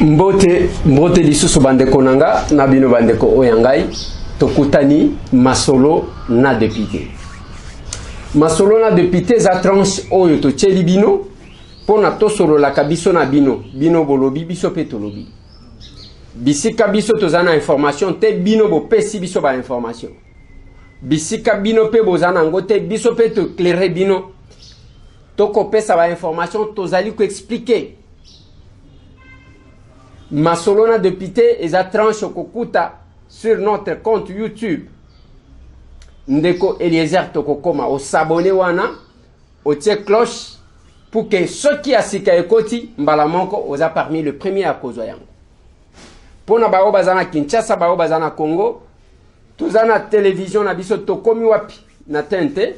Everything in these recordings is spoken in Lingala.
Mbote lisusu bandeko nanga na bino bandeko oyangai tokutani masolo na député. Masolo na député za tranche oyo to tcheli bino pona to solo la kabiso na bino bolobi biso pe tolobi. Bisika biso tozana information te bino bo pesi biso ba information. Bisika bino pe bozana ngote biso pe to clairer bino to kopesa ba information tozali ko expliquer. Masolona député et sa tranche kokuta sur notre compte YouTube. Ndeko Eliezer Tokokoma au s'abonner wana au tie cloche pour que ceux qui asika ekoti mbala monko oza parmi le premier à kozwa yango. Pona bao bazana Kinshasa bao bazana Congo tozana télévision na biso tokomi wapi na tente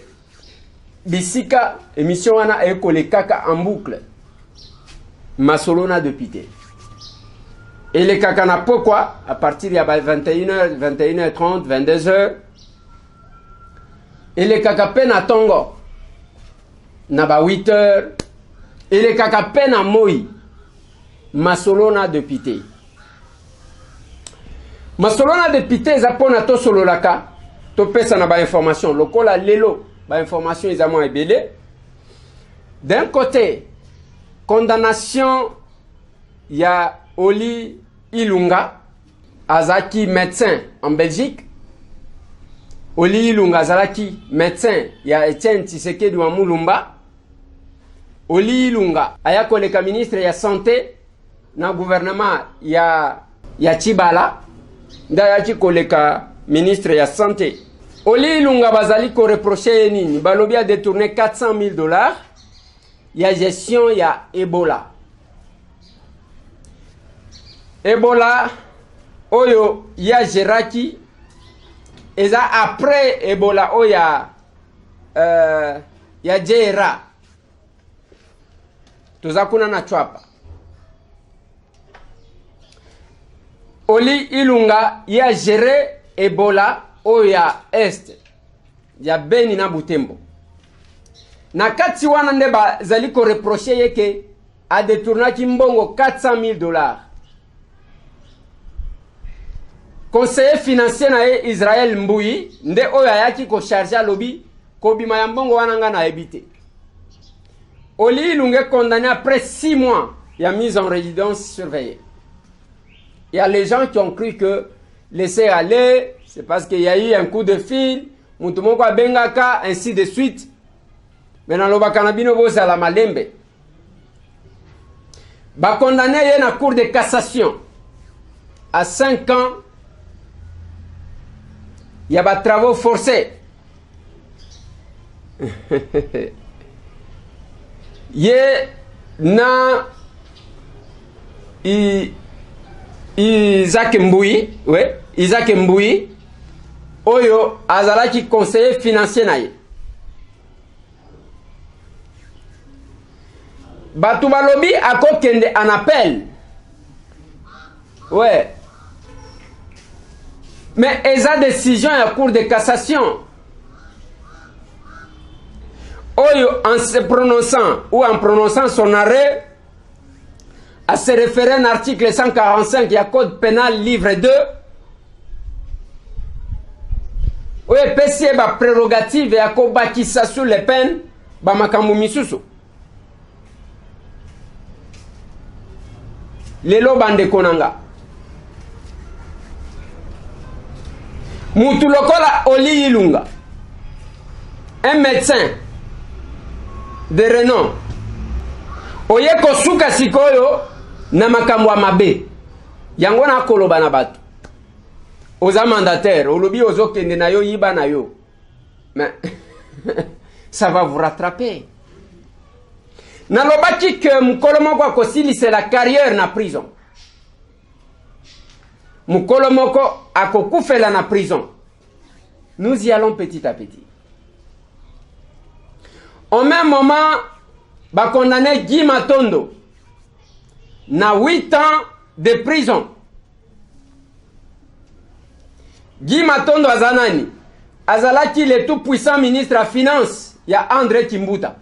bisika émission wana ekole kaka en boucle. Masolona député. Et les kakana pourquoi à partir de 21h, 21h30, 22h. Et les kakapen à Tongo. Naba 8h. Et les kakapen à Moi. Masolona de Pité. Masolona de Pité, zapona to solo laka. To pesa na ba information. Lokola lelo. Ba information is à moi belé. D'un côté, condamnation, il y a Oli Ilunga, Azaki médecin en Belgique. Oli Ilunga Azaki médecin, il y a Etienne Tshisekedi wa Mulumba. Oli Ilunga, ayako leka ministre ya santé, na gouvernement ya Chibala, nda yaki koleka ministre ya santé. Oli Ilunga bazali ko reprocher nini, balobi a détourné $400,000, ya gestion ya Ebola. Ebola, oyo ya Geraki, eza après Ebola oya ya Jera. Tozakuna na chwapa. Oli Ilunga ya géré Ebola oya Est. Ya Beni na Butembo. Na kati wana ndeba zaliko reprocher yeke a détournaki mbongo $400,000. Conseiller financier na Israël Mbouyi, nde oya yaki ko charger lobby, ko bima ya mbongo wananga na ebité. Oli Ilunga condamné après 6 mois, il y a mise en résidence surveillée. Il y a les gens qui ont cru que laisser aller, c'est parce qu'il y a eu un coup de fil, mutumoko bengaka, ainsi de suite. Maintenant, le bakanabino boza à la malembe. Ba condamné y a une cour de cassation à 5 ans. Il y a des travaux forcés. Il y a Isaac Mbouyi, ouais, Isaac Mbouyi, oyo azalaki conseiller financier naye. Batu balobi akokende en appel. Ouais. Mais esa décision à cour de cassation. Oyo en se prononçant ou en prononçant son arrêt à se référer à l'article 145 du code pénal livre 2. Oui, PC ba prérogative ya ko bakisa sur les peines ba makambo misusu. Lelo bande konanga. Mutu lokola Oli Ilunga, un médecin de renom, oye kosuka sikoyo na makambo ya mabe, yango na koloba na batu. Oza mandataire, olobi ozo kende na yo yiba na yo. Mais ça va vous rattraper. Nalobaki que mukolo moko akosili c'est la carrière na prison. Mukolo moko akokufela na prison. Nous y allons petit à petit. Au même moment, ba condamné Guy Matondo na 8 ans de prison. Guy Matondo azanani azalaki le tout puissant ministre à finance ya André Kimbuta.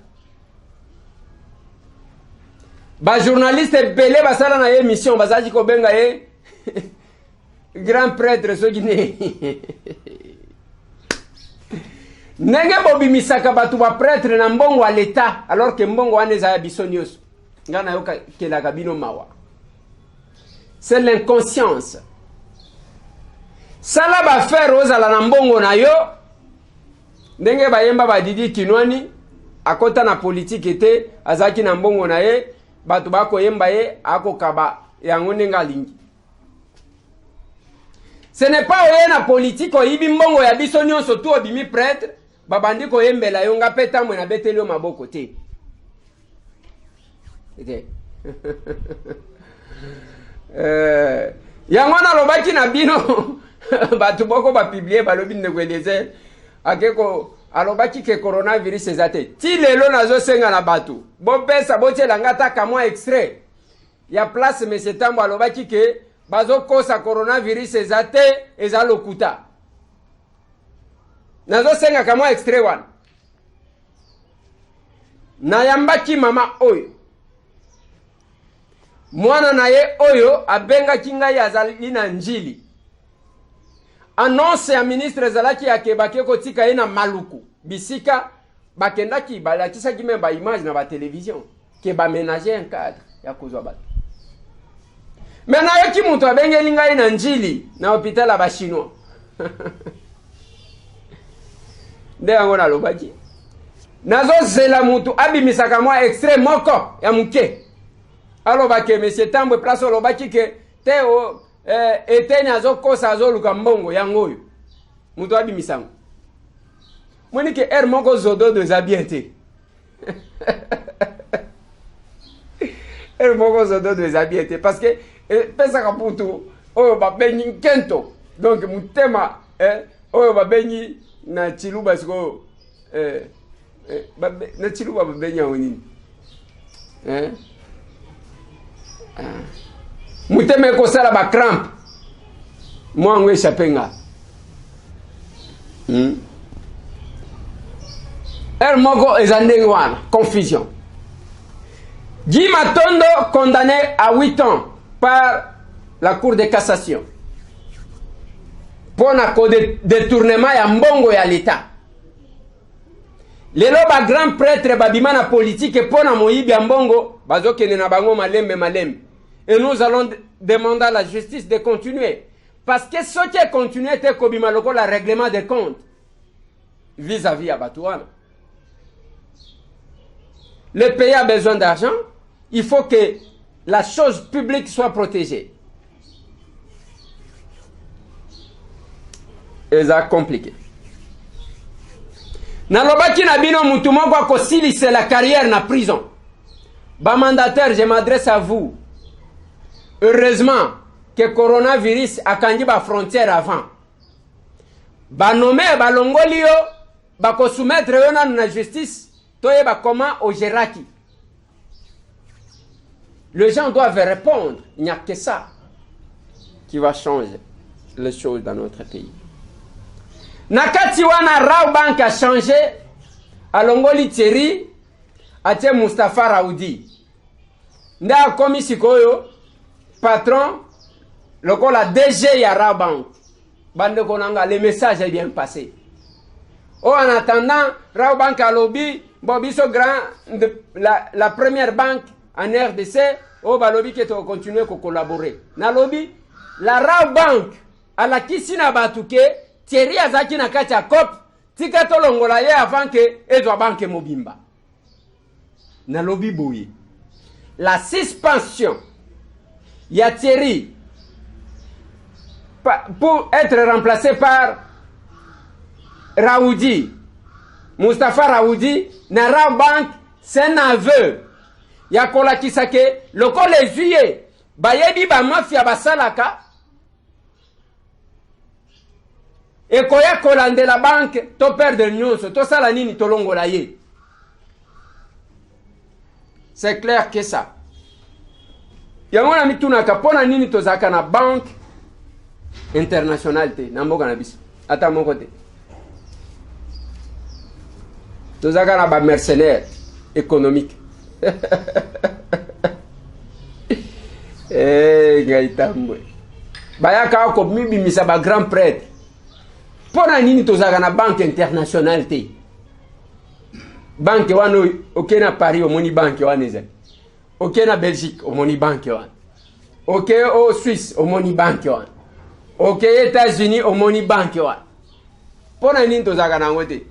ba journaliste belé basala na émission bazaji ko benga ye grand prêtre so guiné nenge bobi misaka batu ba prêtre na mbongo wa l'état alors que mbongo wane za bisonios ngana yoka ke la kabino mawa. C'est l'inconscience. Sala ba faire ozala na mbongo na yo ndenge bayemba ba Didi Kinwani akota na politique ete azaki na mbongo na ye batu bako yemba ye akokaba yango ndenga lingi. Ce n'est pas oye na politique oyibi mbongo ya biso nyonso tu obimi prêtre babandi ko yembela yo nga peta mwe na beteli yo maboko te. Ete. Yango na lobaki na bino batu boko ba publier balobi ndekweneze akeko alobaki ke coronavirus ezate ti lelo nazo senga na batu bo pesa botela ngata ka mwa extrait ya place monsieur Tambo alobaki ke bazo kosa coronavirus ezate ezalokuta nazo senga ka mwa extrait wana na yambaki mama oyo mwana na ye oyo abenga kingai azali na njili annonce ya ministre zalaki ya kebake ko tika ina maluku bisika bakendaki balakisa ki memba image na ba télévision ke ba ménager un cadre ya kozwa bato mena yoki muntu abengeli ngai na njili na hôpital ya ba chinois nde yango na lobaki nazo zela muntu abimisaka mwa extrait moko ya muke alobaki monsieur Tambo place olobaki ke te o eteni azokosa azoluka mbongo yango oyo mutu abimisango moni ke er moko zodo de zabiente er moko zodo de zabiente parce que pesa kaputu oyo babenyi kento donc mutema oyo babenyi na chiluba siko na chiluba babenyi onini muteme ko sala ba crampe moi ngwe chapenga moko ezandeng wana confusion. Guy Matondo condamné à 8 ans par la Cour de cassation pour na détournement ya mbongo ya l'État. Lelo ba grand prêtre babima na politique pour na moyibi ya mbongo bazokene na bango malembe. Et nous allons demander à la justice de continuer. Parce que ce qui est continué était comme le règlement des comptes vis-à-vis à Batouana. Le pays a besoin d'argent. Il faut que la chose publique soit protégée. Et ça compliqué. Nalobaki na bino mutu moko akosili c'est la carrière na prison. Ba mandataire, je m'adresse à vous. Heureusement que coronavirus a kanji ba frontière avant. Ba nommé ba longoli yo ba ko soumettre yo na justice toye ba comment au Géraki. Les gens doivent répondre. Il n'y a que ça qui va changer les choses dans notre pays. Nakati wana Raw Bank a changé à longoli Thierry atie Mustafa Raoudi. Nda komi sikoyo patron, la DG ya Raw Bank. Bande konanga, le message est bien passé. Oh, en attendant, Raw Bank a lobby, Bobiso Grand, la première banque en RDC, oh, ba lobby qui to continuer à collaborer. Na lobby, la Raw Bank, à la kisina batuke, Thierry Azaki na kacha kop, tika to longola ye avant que Edouard Banque Mobimba. Na lobby bouye. La suspension. Il y a Thierry pour être remplacé par Raoudi. Mustafa Raoudi, na Raw Bank, c'est un aveu. Il y a Kola Kisake, le col les juillet, Bayebi ba mafia basalaka, et Koya Kolande la banque, to perdre news, to salanini to longola ye. C'est clair que ça. Yamona mituna kapona nini tozaka na banque internationale te na mboka na biso ata moko te tozaka na ba mercenaires économiques gaitambwe bayaka ko mibimisa ba grand prêtre pona nini tozaka na banque internationale te banque wano okena Paris omoni banque wana ezali okena Belgique omoni banque wana okay au Suisse omoni banque wana okay États-Unis omoni banque wana pona nini tozaka nango te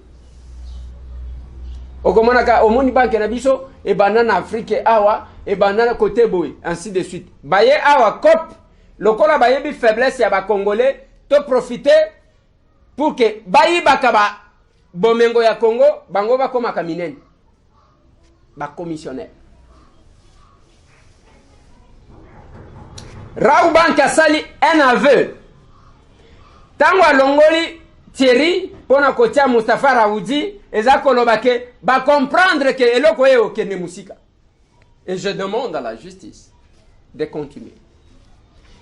okomona ka omoni banque na biso e banana Afrique awa et banana côté boy ainsi de suite baye awa cop lokola bayebi faiblesse ya ba congolais to profiter pour que bayi bakaba bomengo ya Congo bango bakoma kaminene ba commissionnaire Raoult Banque asali un aveu tango alongoli Thierry pona kotia Mustafa Raoudi eza koloba ke ba comprendre que eloko ye okene musika. Et je demande à la justice de continuer.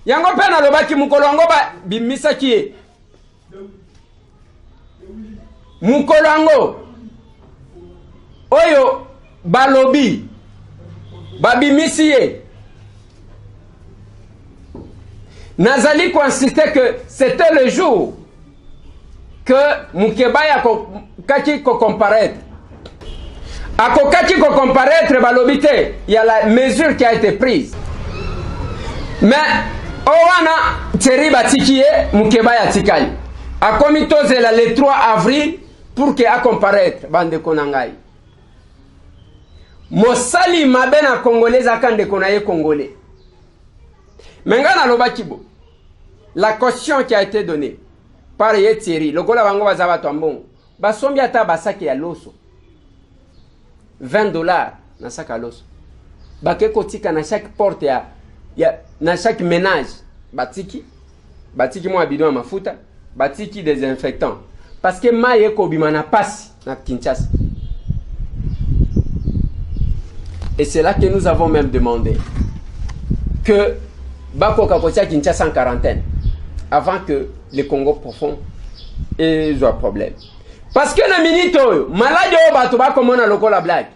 Yango pena lobaki mukolongo ba bimisaki ye. Mukolongo oyo balobi babimisi ye. Nazali ko insister que c'était le jour que Mukebaya kaki ko comparaître. A kokaki ko comparaître balobité, il y a la mesure qui a été prise. Mais owana Thierry Batikie Mukebaya tikali. A komitozela le 3 avril pour que a comparaître bande konangai. Mosali mabena congolais akande konaye congolais. Mengana lobakibo. La caution qui a été donnée par Thierry, lokola bango bazaba twambongo. Basombi ata basaki ya loso. $20 na sac à l'os. Bake kotika na chaque porte na chaque ménage batiki mo bidon mafuta batiki désinfectant parce que maye ko bimana passe na Kinshasa. Et c'est là que nous avons même demandé que bako kakotia Kinshasa en quarantaine avant que le Congo profond ait un problème. Parce que na minute oyo malade oyo bato bakomona lokola blague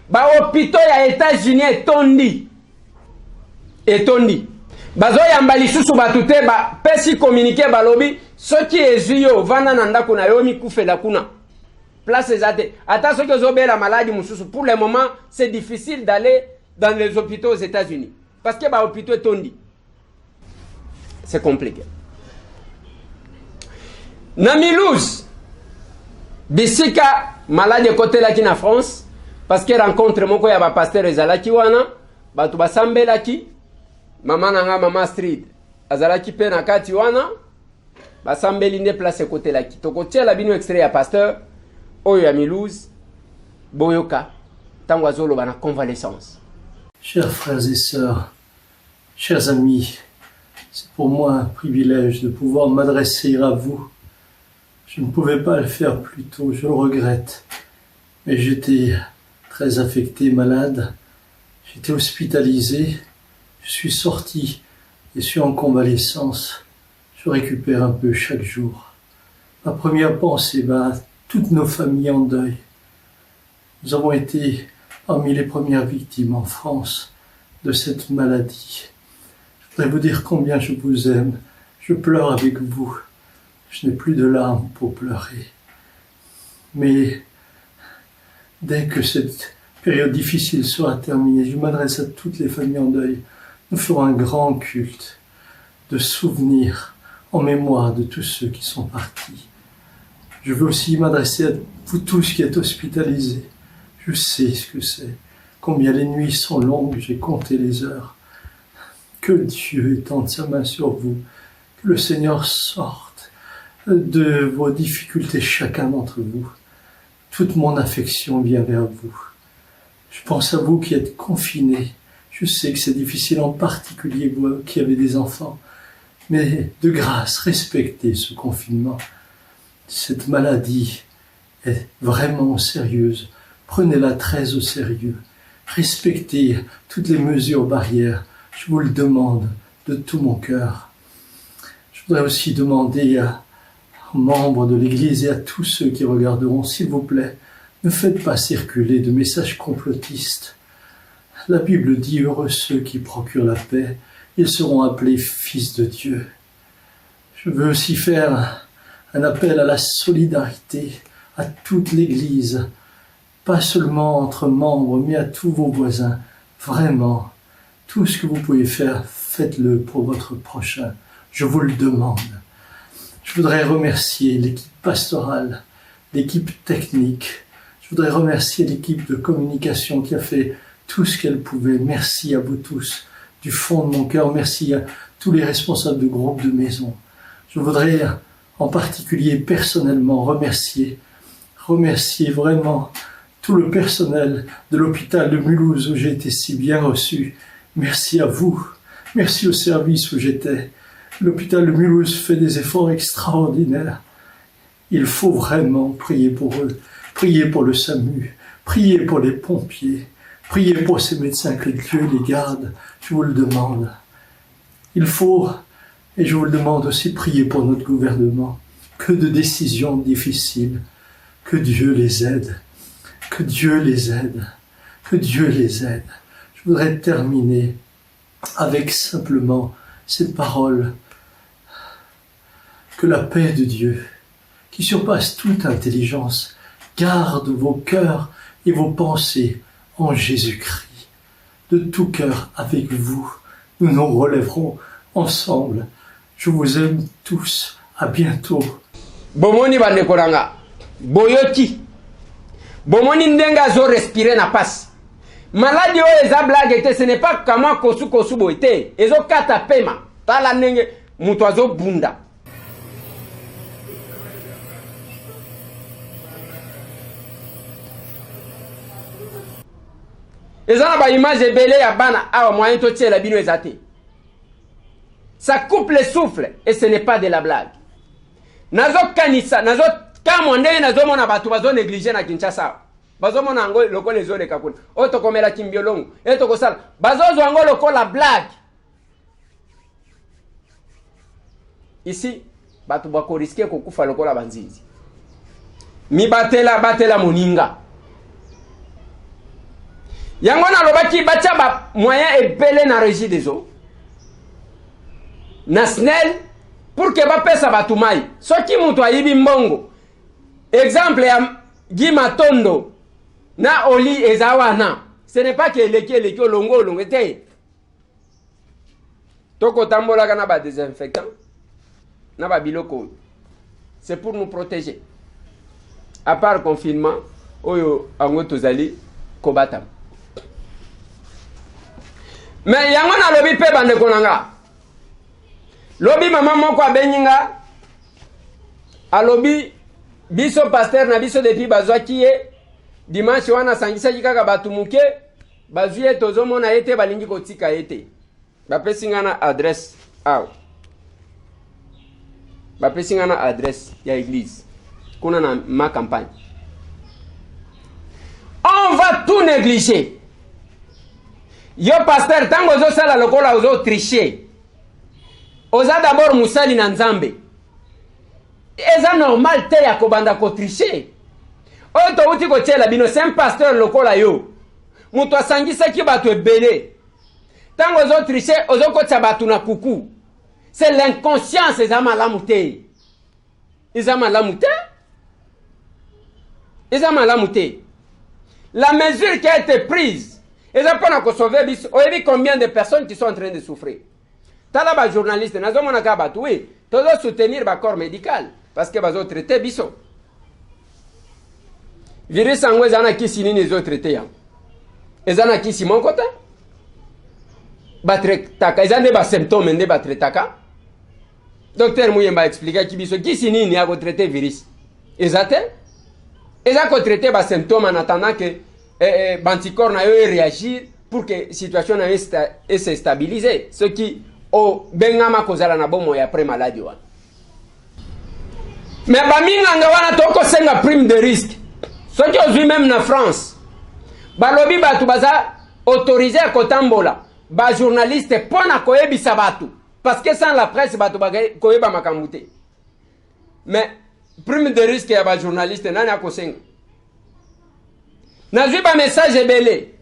ba hôpitaux ya États-Unis etondi bazo yamba lisusu bato te ba pesi communiquer balobi soki ezuyo vana na ndako na yo mikufela kuna place ezate ata soki ozobela maladie mususu pour le moment c'est difficile d'aller dans les hôpitaux aux États-Unis parce que ba hôpitaux etondi c'est compliqué. Na Milouz bisika malade côté là qui na France parce que rencontre moko ya ba pasteur ezalaki wana batu basambelaki mama nanga mama Street azalaki pe na kati wana basambeli nde place côté là qui tokotia la bino extrait ya pasteur oyo ya Milouz boyoka tango azolo bana convalescence. Chers frères et sœurs, chers amis, c'est pour moi un privilège de pouvoir m'adresser à vous. Je ne pouvais pas le faire plus tôt, je le regrette. Mais j'étais très affecté, malade. J'étais hospitalisé. Je suis sorti et suis en convalescence. Je récupère un peu chaque jour. Ma première pensée va à toutes nos familles en deuil. Nous avons été parmi les premières victimes en France de cette maladie. Je voudrais vous dire combien je vous aime. Je pleure avec vous. Je n'ai plus de larmes pour pleurer. Mais dès que cette période difficile sera terminée, je m'adresse à toutes les familles en deuil. Nous ferons un grand culte de souvenirs en mémoire de tous ceux qui sont partis. Je veux aussi m'adresser à vous tous qui êtes hospitalisés. Je sais ce que c'est, combien les nuits sont longues, j'ai compté les heures. Que Dieu étende sa main sur vous, que le Seigneur sorte de vos difficultés, chacun d'entre vous. Toute mon affection vient vers vous. Je pense à vous qui êtes confinés. Je sais que c'est difficile, en particulier vous qui avez des enfants. Mais de grâce, respectez ce confinement. Cette maladie est vraiment sérieuse. Prenez-la très au sérieux. Respectez toutes les mesures barrières. Je vous le demande de tout mon cœur. Je voudrais aussi demander aux membres de l'Église et à tous ceux qui regarderont, s'il vous plaît, ne faites pas circuler de messages complotistes. La Bible dit « Heureux ceux qui procurent la paix ils seront appelés fils de Dieu. Je veux aussi faire un appel à la solidarité, à toute l'Église, pas seulement entre membres, mais à tous vos voisins. Vraiment, tout ce que vous pouvez faire, faites-le pour votre prochain. Je vous le demande. Je voudrais remercier l'équipe pastorale, l'équipe technique. Je voudrais remercier l'équipe de communication qui a fait tout ce qu'elle pouvait. Merci à vous tous. Du fond de mon cœur, merci à tous les responsables de groupes de maison. Je voudrais en particulier personnellement remercier vraiment tout le personnel de l'hôpital de Mulhouse où j'ai été si bien reçu. Merci à vous. Merci au service où j'étais. L'hôpital de Mulhouse fait des efforts extraordinaires. Il faut vraiment prier pour eux, prier pour le SAMU, prier pour les pompiers, prier pour ces médecins que Dieu les garde. Je vous le demande. Il faut, et je vous le demande aussi, prier pour notre gouvernement. Que de décisions difficiles. Que Dieu les aide. Que Dieu les aide. Que Dieu les aide. Je voudrais terminer avec simplement cette parole. Que la paix de Dieu, qui surpasse toute intelligence, garde vos cœurs et vos pensées en Jésus-Christ. De tout cœur avec vous, nous nous relèverons ensemble. Je vous aime tous. À bientôt. Bomoni bandekoranga. Boyoti. Bomoni ndenga zo respirer na passe. Maladie o eza blague te, ce n'est pas kama kosu boite. Ezo kata pema. Tala nenge mutu azo bunda. Eza na ba image ebele ya bana awa moyen to tie la bino ezate. Ça coupe le souffle et ce n'est pas de la blague. Nazo kanisa, nazo kamo ndenge nazo mona batu bazo négliger na Kinshasa. Bazo mona ngo loko les zone kakuna. Oto komela kimbiolongo. Eto kosala. Bazo zo ngo loko la blague. Ici, batu bako risquer kokufa loko la banzizi. Mi batela moninga. Yango na lobaki bacha ba moyen ebele na régie des eaux. Nasnel pour que ba pesa batumai. Soki mutu ayibi mbongo. Exemple ya Guy Matondo na Oli ezawana. Ce n'est pas que leki longo te. Toko tambola kana ba désinfectant. Na ba biloko. C'est pour nous protéger. À part confinement, oyo ango tozali kobatam. Mais yango na lobi pe bande konanga. Lobi mama moko abenyinga. Alobi biso pasteur na biso depuis bazwa kiye dimanche wana sangisa kaka batu muke bazuye tozomona ete balingi kotika ete. Bapesi ngana adresse aw. Bapesi ngana adresse ya église. Kuna na ma campagne. On va tout négliger. Yo pasteur tango zo sala lokola ozo tricher. Oza d'abord musali na nzambe. Eza normal te ya kobanda ko tricher. Oto uti ko tela bino c'est un pasteur lokola yo. Muto asangisa ki batu ebele. Tango ozo tricher ozo ko tsa batu na kuku. C'est l'inconscience eza malamu te. Eza malamu te. Eza malamu te. La mesure qui a été prise. Et ça pour sauver bis. Vous avez vu combien de personnes qui sont en train de souffrir. Tala ba journaliste nazo mona ka batu oui. Todo soutenir ba corps médical parce que bazo traiter biso. Virus angwe zana kisi nini zo traiter ya. Ezana kisi mon côté. Ba traitaka ezane ba symptômes ndé ba traitaka. Docteur Muyemba expliquer ki biso kisi nini ya ko traiter virus. Ezate? Eza ko traiter ba symptômes en attendant que banticorps na yo réagir pour que la situation se stabilise. Ce qui au bengama kozala na bomo ya après maladie wana. Mais baminga nga wana toko senga prime de risque. Ce qui ozui même na France. Balobi batu baza autorisé à kotambola. Ba journaliste pona koyebisa batu parce que sans la presse batu bagay koyeba makamute. Mais prime de risque ya ba journaliste nani akosenga. Nazwi ba message ebele.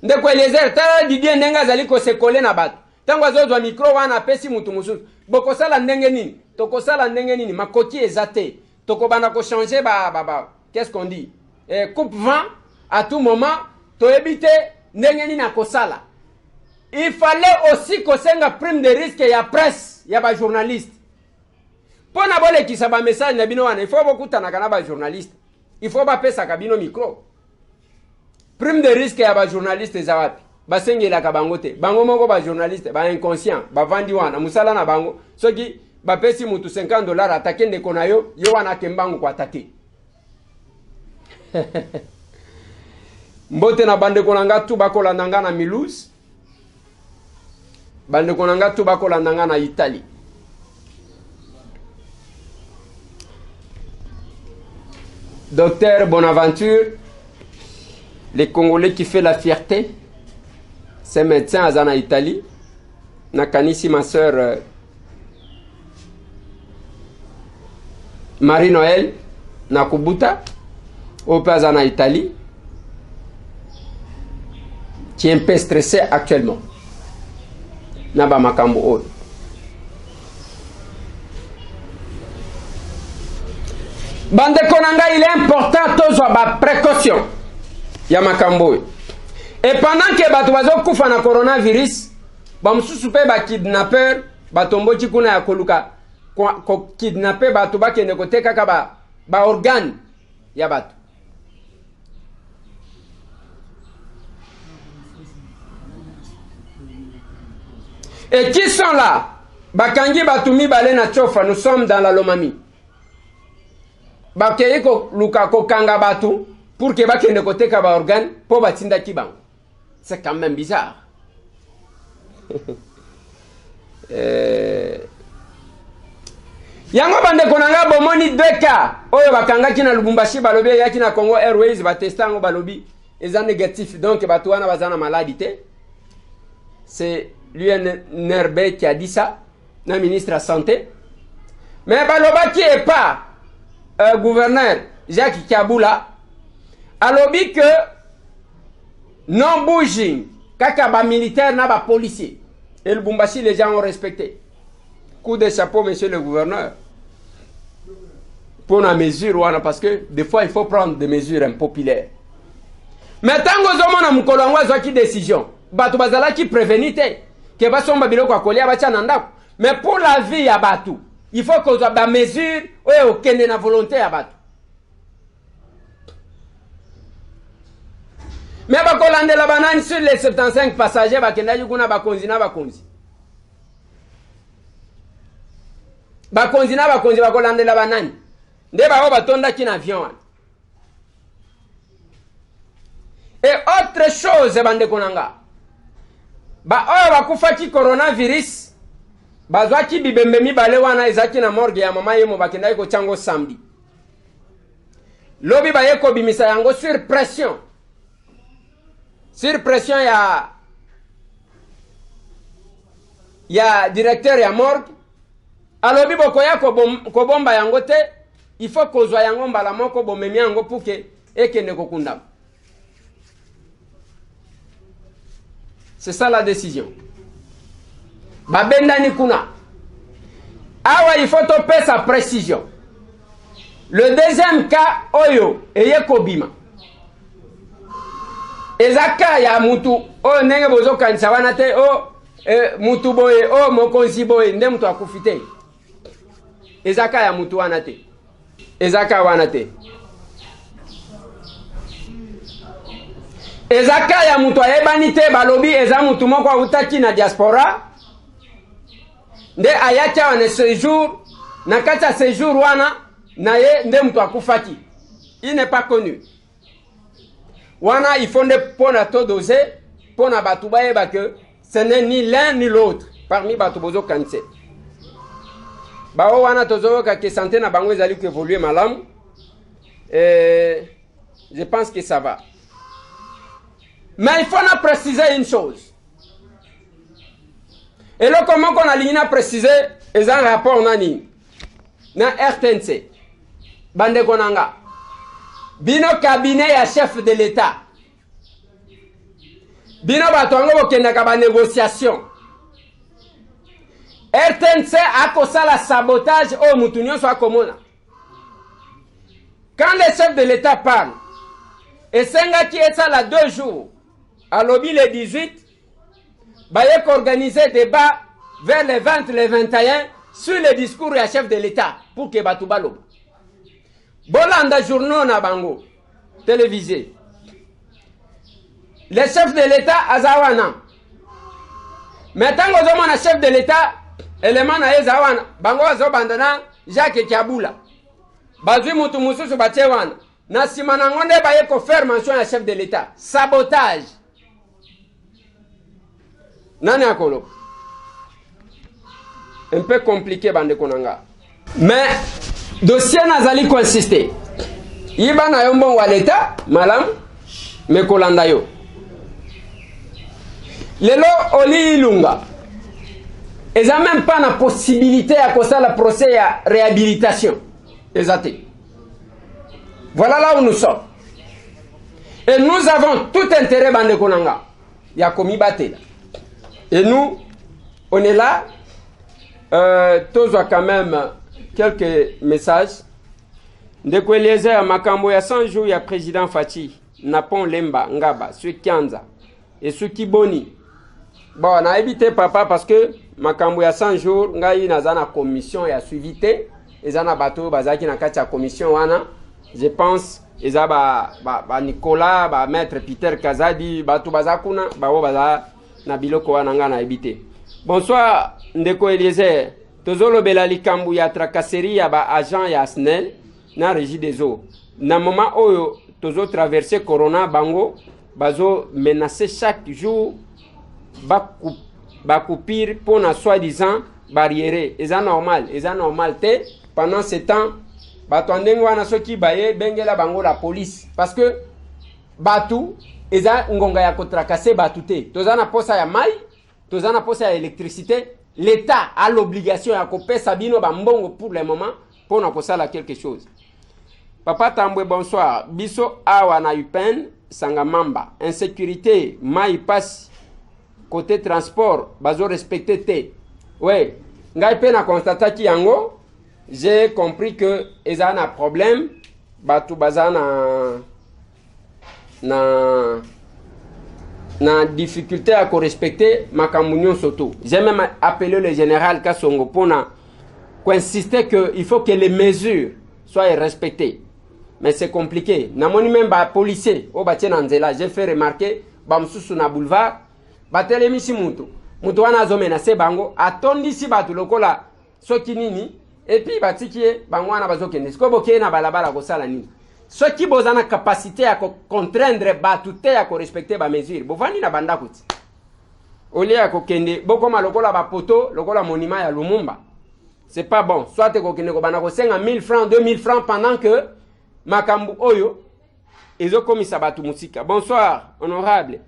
Ndeko Eliezer tala Didier ndenga zali ko se coller na batu. tango azozwa micro wana apesi mutu mususu bokosala ndenge nini tokosala ndenge nini makoti ezate tokobana ko changer qu'est-ce qu'on dit coupe vent à tout moment toyebite ndenge nini akosala. Il fallait aussi kosenga prime de risque ya presse ya ba journaliste pona bole ki saba message na bino wana il faut bokutana kana ba journaliste il faut ba pesa kabino micro prime de risque ya ba journaliste za wapi basengela ka bango te bango moko ba journaliste ba inconscient ba vandi wana musala na bango soki ba pesi mutu $50 atakende kona yo wana kembango kwa atake. Mbote na bande konanga tu bakola nanga na Mulhouse bande konanga tu bakola nanga na Italie. Docteur Bonaventure, les Congolais qui fait la fierté, c'est médecin à Zana Italie. Nakanisi ma soeur Marie-Noël Nakubuta, au Pazana Italie, qui est un peu stressé actuellement. Naba Makambo. Bande Konanga, il est important de avoir précaution. Yamakambo. Et pendant que Batuazo Koufa na coronavirus, Bamsusupe ba kidnapper, Batombo Chikuna ya Koluka, kidnapper Batuba qui ne kote kaka ba organe ya Batu. Et qui sont là? Bakangi Batumi Balena Chofa, nous sommes dans la Lomami. Bakeye ko luka ko kanga batu pour que bakende kote ka ba organe po batinda kibango. C'est quand même bizarre. Yango bande konanga bomoni 2 cas. Oyo bakanga kina Lubumbashi balobi yaki na Congo Airways batestango balobi eza négatif donc batu wana bazana maladie. C'est l'UNRB qui a dit ça, le ministre de la Santé. Mais baloba qui est pas gouverneur Jacques Kabula a lobby que non bouging kaka ba militaire na ba policier et le Bumbashi les gens ont respecté. Coup de chapeau monsieur le gouverneur pour la mesure wana parce que des fois il faut prendre des mesures impopulaires. Mais tango zomona mukolo ngwa qui décision batu bazala qui prévenite que ba somba biloko akolia ba tshana ndako mais pour la vie ya batu il faut qu'on ait des mesures ou aucune na volonté à battre. Mais bakolande la banane sur les 75 passagers bakenda yukuna bakonzi na bakonzi. Bakonzi na bakonzi bakolande la banane. Nde ba batonda ki na avion. Et autre chose bande konanga. Ba oyo bakufa ki coronavirus bazwaki bibembe mibale wana ezaki na morgue ya mama yemo bakenda yiko chango samedi. Lobi ba yeko bimisa yango sur pression. Sur pression ya directeur ya morgue. Alobi boko yako ko bomba yango te, il faut kozwa yango mbala moko bomemi yango pour que ekende kokunda. C'est ça la décision. Babenda ni kuna. Awa il faut topé sa précision. Le deuxième cas oyo eye kobima. Ezaka ya mutu o nenge bozo kanisa wana te o mutu boye o mokonzi boye nde mutu akufite. Ezaka ya mutu wana te. Ezaka wana te. Ezaka ya mutu ayebani te balobi eza mutu moko utaki na diaspora. Nde ayacha wane séjour na kata séjour wana na ye nde mtu akufaki. Il n'est pas connu. Wana il faut ne pona to doser pona batu bayeba que ce n'est ni l'un ni l'autre parmi batu bozo kanse. Bao wana tozo ka ke santé na bango ezali ku évoluer malamu. Je pense que ça va. Mais il faut na préciser une chose. Et là, comment qu'on a ligne à préciser, ils ont un rapport nani na RTNC. Bande konanga. Bino cabinet ya chef de l'État. Bino batongo bokenda ka ba négociation. RTNC a causé la sabotage au Moutounion soit commune. Quand les chefs de l'État parlent, et Senga qui est ça là 2 jours, à lobby le 18, il y a organisé débat vers les 20, les 21 sur le discours du chef de l'État pour que Batouba lobe. Bolanda journaux na bango, télévisé. Les chefs de l'État azawana. Maintenant, on a chef de l'État, élément na ezawana, bango azobandana Jacques Kiabula. Bazui mutu mususu bachewana. Na simana ngonde baye ko faire mention à chef de l'État. Sabotage. Nani akolo. Un peu compliqué bande konanga. Mais dossier nazali consister. Iba na yombo wa l'État, malam me kolanda yo. Lelo oli ilunga. Ils n'ont même pas la possibilité à cause de la procès à réhabilitation. Exactement. Voilà là où nous sommes. Et nous avons tout intérêt bande konanga. Il y a commis batté. Et nous, on est là. Tous ont quand même quelques messages. Ndeko Eliezer Makambo, il y a 100 jours, il y a président Fati, Napon Lemba, Ngaba, Sukianza et Sukiboni. Bon, on a évité papa parce que Makambo, il y a 100 jours, il y a une commission, il y a suivi. Et il y a une commission, je pense, il y a Nicolas, maître Peter Kazadi, Batou Bazakuna, Nabiloko Wananga na évité. Bonsoir, Ndeko Eliezer. Tozolo Belali Kambu ya tracasserie ya ba agent ya SNEL na régie des eaux. Na moment oyo tozo traverser corona bango bazo menacer chaque jour ba coupir pour na soi-disant barrière. Eza normal te pendant ce temps bato ndengo wana soki baye bengela bango la police parce que batu eza ngonga ya ko tracasser batu te. Tozana posa ya mai, tozana posa ya électricité. L'État a l'obligation de couper Sabino Bambongo pour le moment pour nous faire quelque chose. Papa Tambwe, bonsoir. Biso awa na UPN, Sangamamba. Insécurité, maï passe côté transport, bazo respecté te. Oui, ngai pe na constaté ki yango, j'ai compris que ils ont un problème, batu bazana na difficulté à respecter Makamounion Soto. J'ai même appelé le général Kassongo pour insister qu'il faut que les mesures soient respectées. Mais c'est compliqué. Namoni même ba policier au Batien Anzela, j'ai fait remarquer bamsusu na boulevard, batele misi mutu. Mutu wana zo menacer bango, atondi si batu lokola soki nini et puis batikie bango wana bazokende. Sko boke na balabala ko sala nini. Ceux qui ont la capacité à contraindre batute à respecter les mesures, bovani na banda kuti. Oli à kokende, boko malokola ba poto, lokola monument ya Lumumba. C'est pas bon. Soit te kokende ko bana ko 5000 francs, 2000 francs pendant que makambu oyo ezo komisa batu musika. Bonsoir, honorable.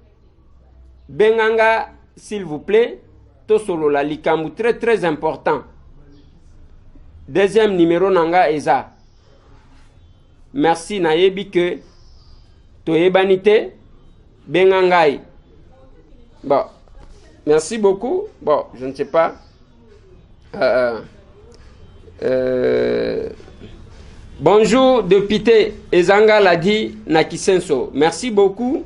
Benganga, s'il vous plaît, to solo la likambu très important. Deuxième numéro nanga eza. Merci nayebi que toyebanite bengangai. Bon, merci beaucoup. Bon, je ne sais pas. Bonjour, député Ezanga l'a dit Nakisenso. Merci beaucoup.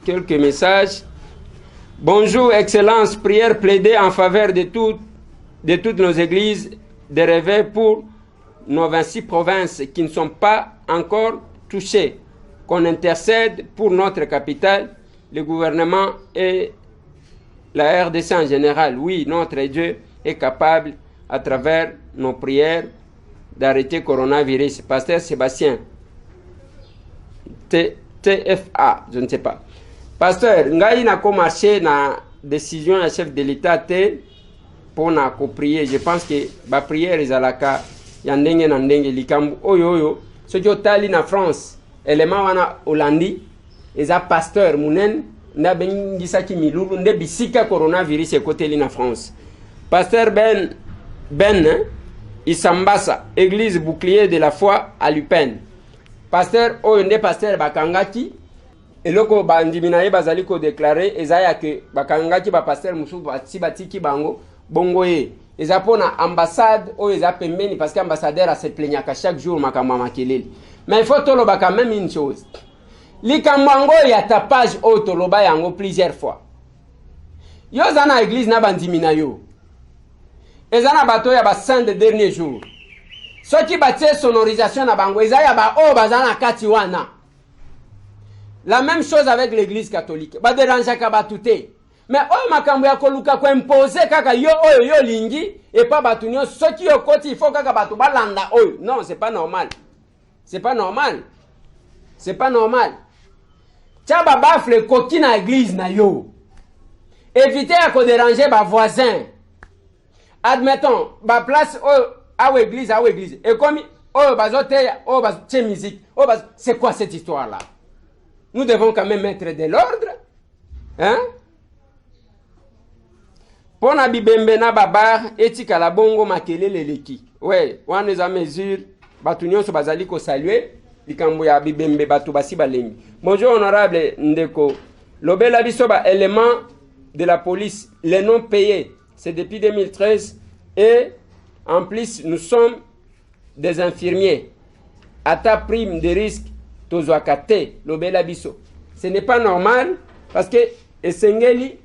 Quelques messages. Bonjour, Excellence. Prière plaidée en faveur de toutes nos églises de réveil pour nos 26 provinces qui ne sont pas encore touchées, qu'on intercède pour notre capitale, le gouvernement et la RDC en général. Oui, notre Dieu est capable, à travers nos prières, d'arrêter le coronavirus. Pasteur Sébastien, TFA, je ne sais pas. Pasteur, ngai na ko marché na décision du chef de l'État pour na ko prier. Je pense que la prière est à la cas. Yandenge na ndenge likambu oyo soki otali na France elema wana Hollandi eza pasteur munen nda bengisaki milulu nde bisika coronavirus ekoteli na France. Pasteur Ben Isambasa, église bouclier de la foi à Lupin. Pasteur oyo nde pasteur bakangaki eloko bandimina ye bazali ko déclarer ezaya que bakangaki ba pasteur musu batiki bango bongo ye eza pona ambassade o eza pembeni parce que ambassadeur a se plaignaka chaque jour makambo makelele. Mais il faut toloba quand même une chose. Likambo ya tapage o toloba yango plusieurs fois. Yo zana église na bandimina yo. Ezana bato ya ba saint de dernier jour. Soki batie sonorisation na bango ezaya ba o bazana kati wana. La même chose avec l'église catholique. Ba déranger ka batute. Mais o makambo ya koluka ko imposer kaka yo yo lingi et pas batunyo soki yo koti il faut kaka batu balanda oyo. Non, c'est pas normal. C'est pas normal. C'est pas normal. Tia ba bafle koki na église na yo. Évitez à ko déranger ba voisin. Admettons, ba place à église. Et comme bazote bazote musique. C'est quoi cette histoire là? Nous devons quand même mettre de l'ordre. Hein? Pona bibembe na babar etika la bongo makelele leki. Ouais, wana eza mesure batu nyonso bazali ko saluer likambo ya bibembe batu basi balengi. Bonjour honorable Ndeko. Lobela biso ba élément de la police, les non payés, c'est depuis 2013 et en plus nous sommes des infirmiers. À ta prime de risque tozwakate lobela biso. Ce n'est pas normal parce que esengeli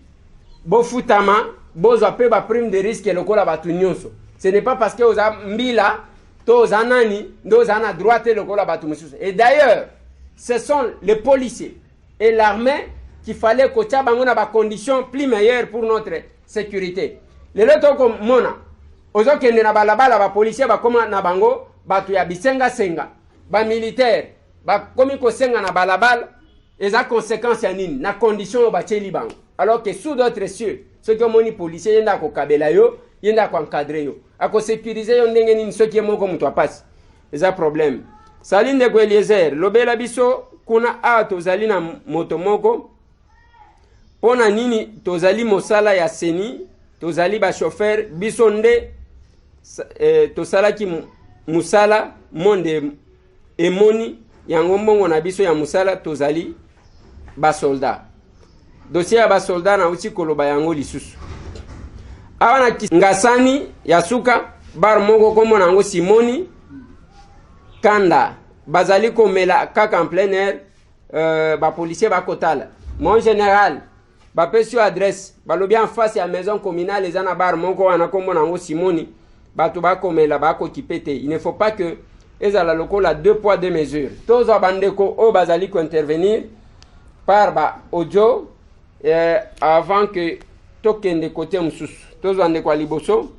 bofutama bozwa pe ba prime de risque lokola batu nyonso. Ce n'est pas parce que oza mbila to oza nani ndo oza na droite lokola batu mususu. Et d'ailleurs, ce sont les policiers et l'armée qu'il fallait que tia bango na ba conditions plus meilleures pour notre sécurité. Le leto ko mona ozo kende na balabala ba policiers ba koma na bango batu ya bisenga senga ba militaire ba komi ko senga na balabala eza conséquence ya nini na condition ba tcheli bango. Alors que sous d'autres cieux ceux qui ont policiers yenda ko kabela yo yenda ko encadrer yo ako sécuriser yo ndenge nini ceux qui moko muto passe eza problème. Salinde ko Eliezer lobela biso kuna a tozali na moto moko pona nini tozali mosala ya seni tozali ba chauffeur biso nde tosala ki musala monde emoni yango mbongo na biso ya musala tozali ba soldat. Dossier ya ba soldat na uti koloba yango lisusu. Awana ngasani ya suka bar moko komo nango Simoni Kanda bazali komela kaka en plein air ba policier ba kotala. Mon général ba pesio adresse balobi en face ya maison communale ezana bar moko wana komo nango Simoni batu ba komela ba ko kipete. Il ne faut pas que ezala lokola 2 poids 2 mesures. Tozo bandeko o bazali ko intervenir par ba audio avant que tokende côté mususu. Tozo andeko liboso.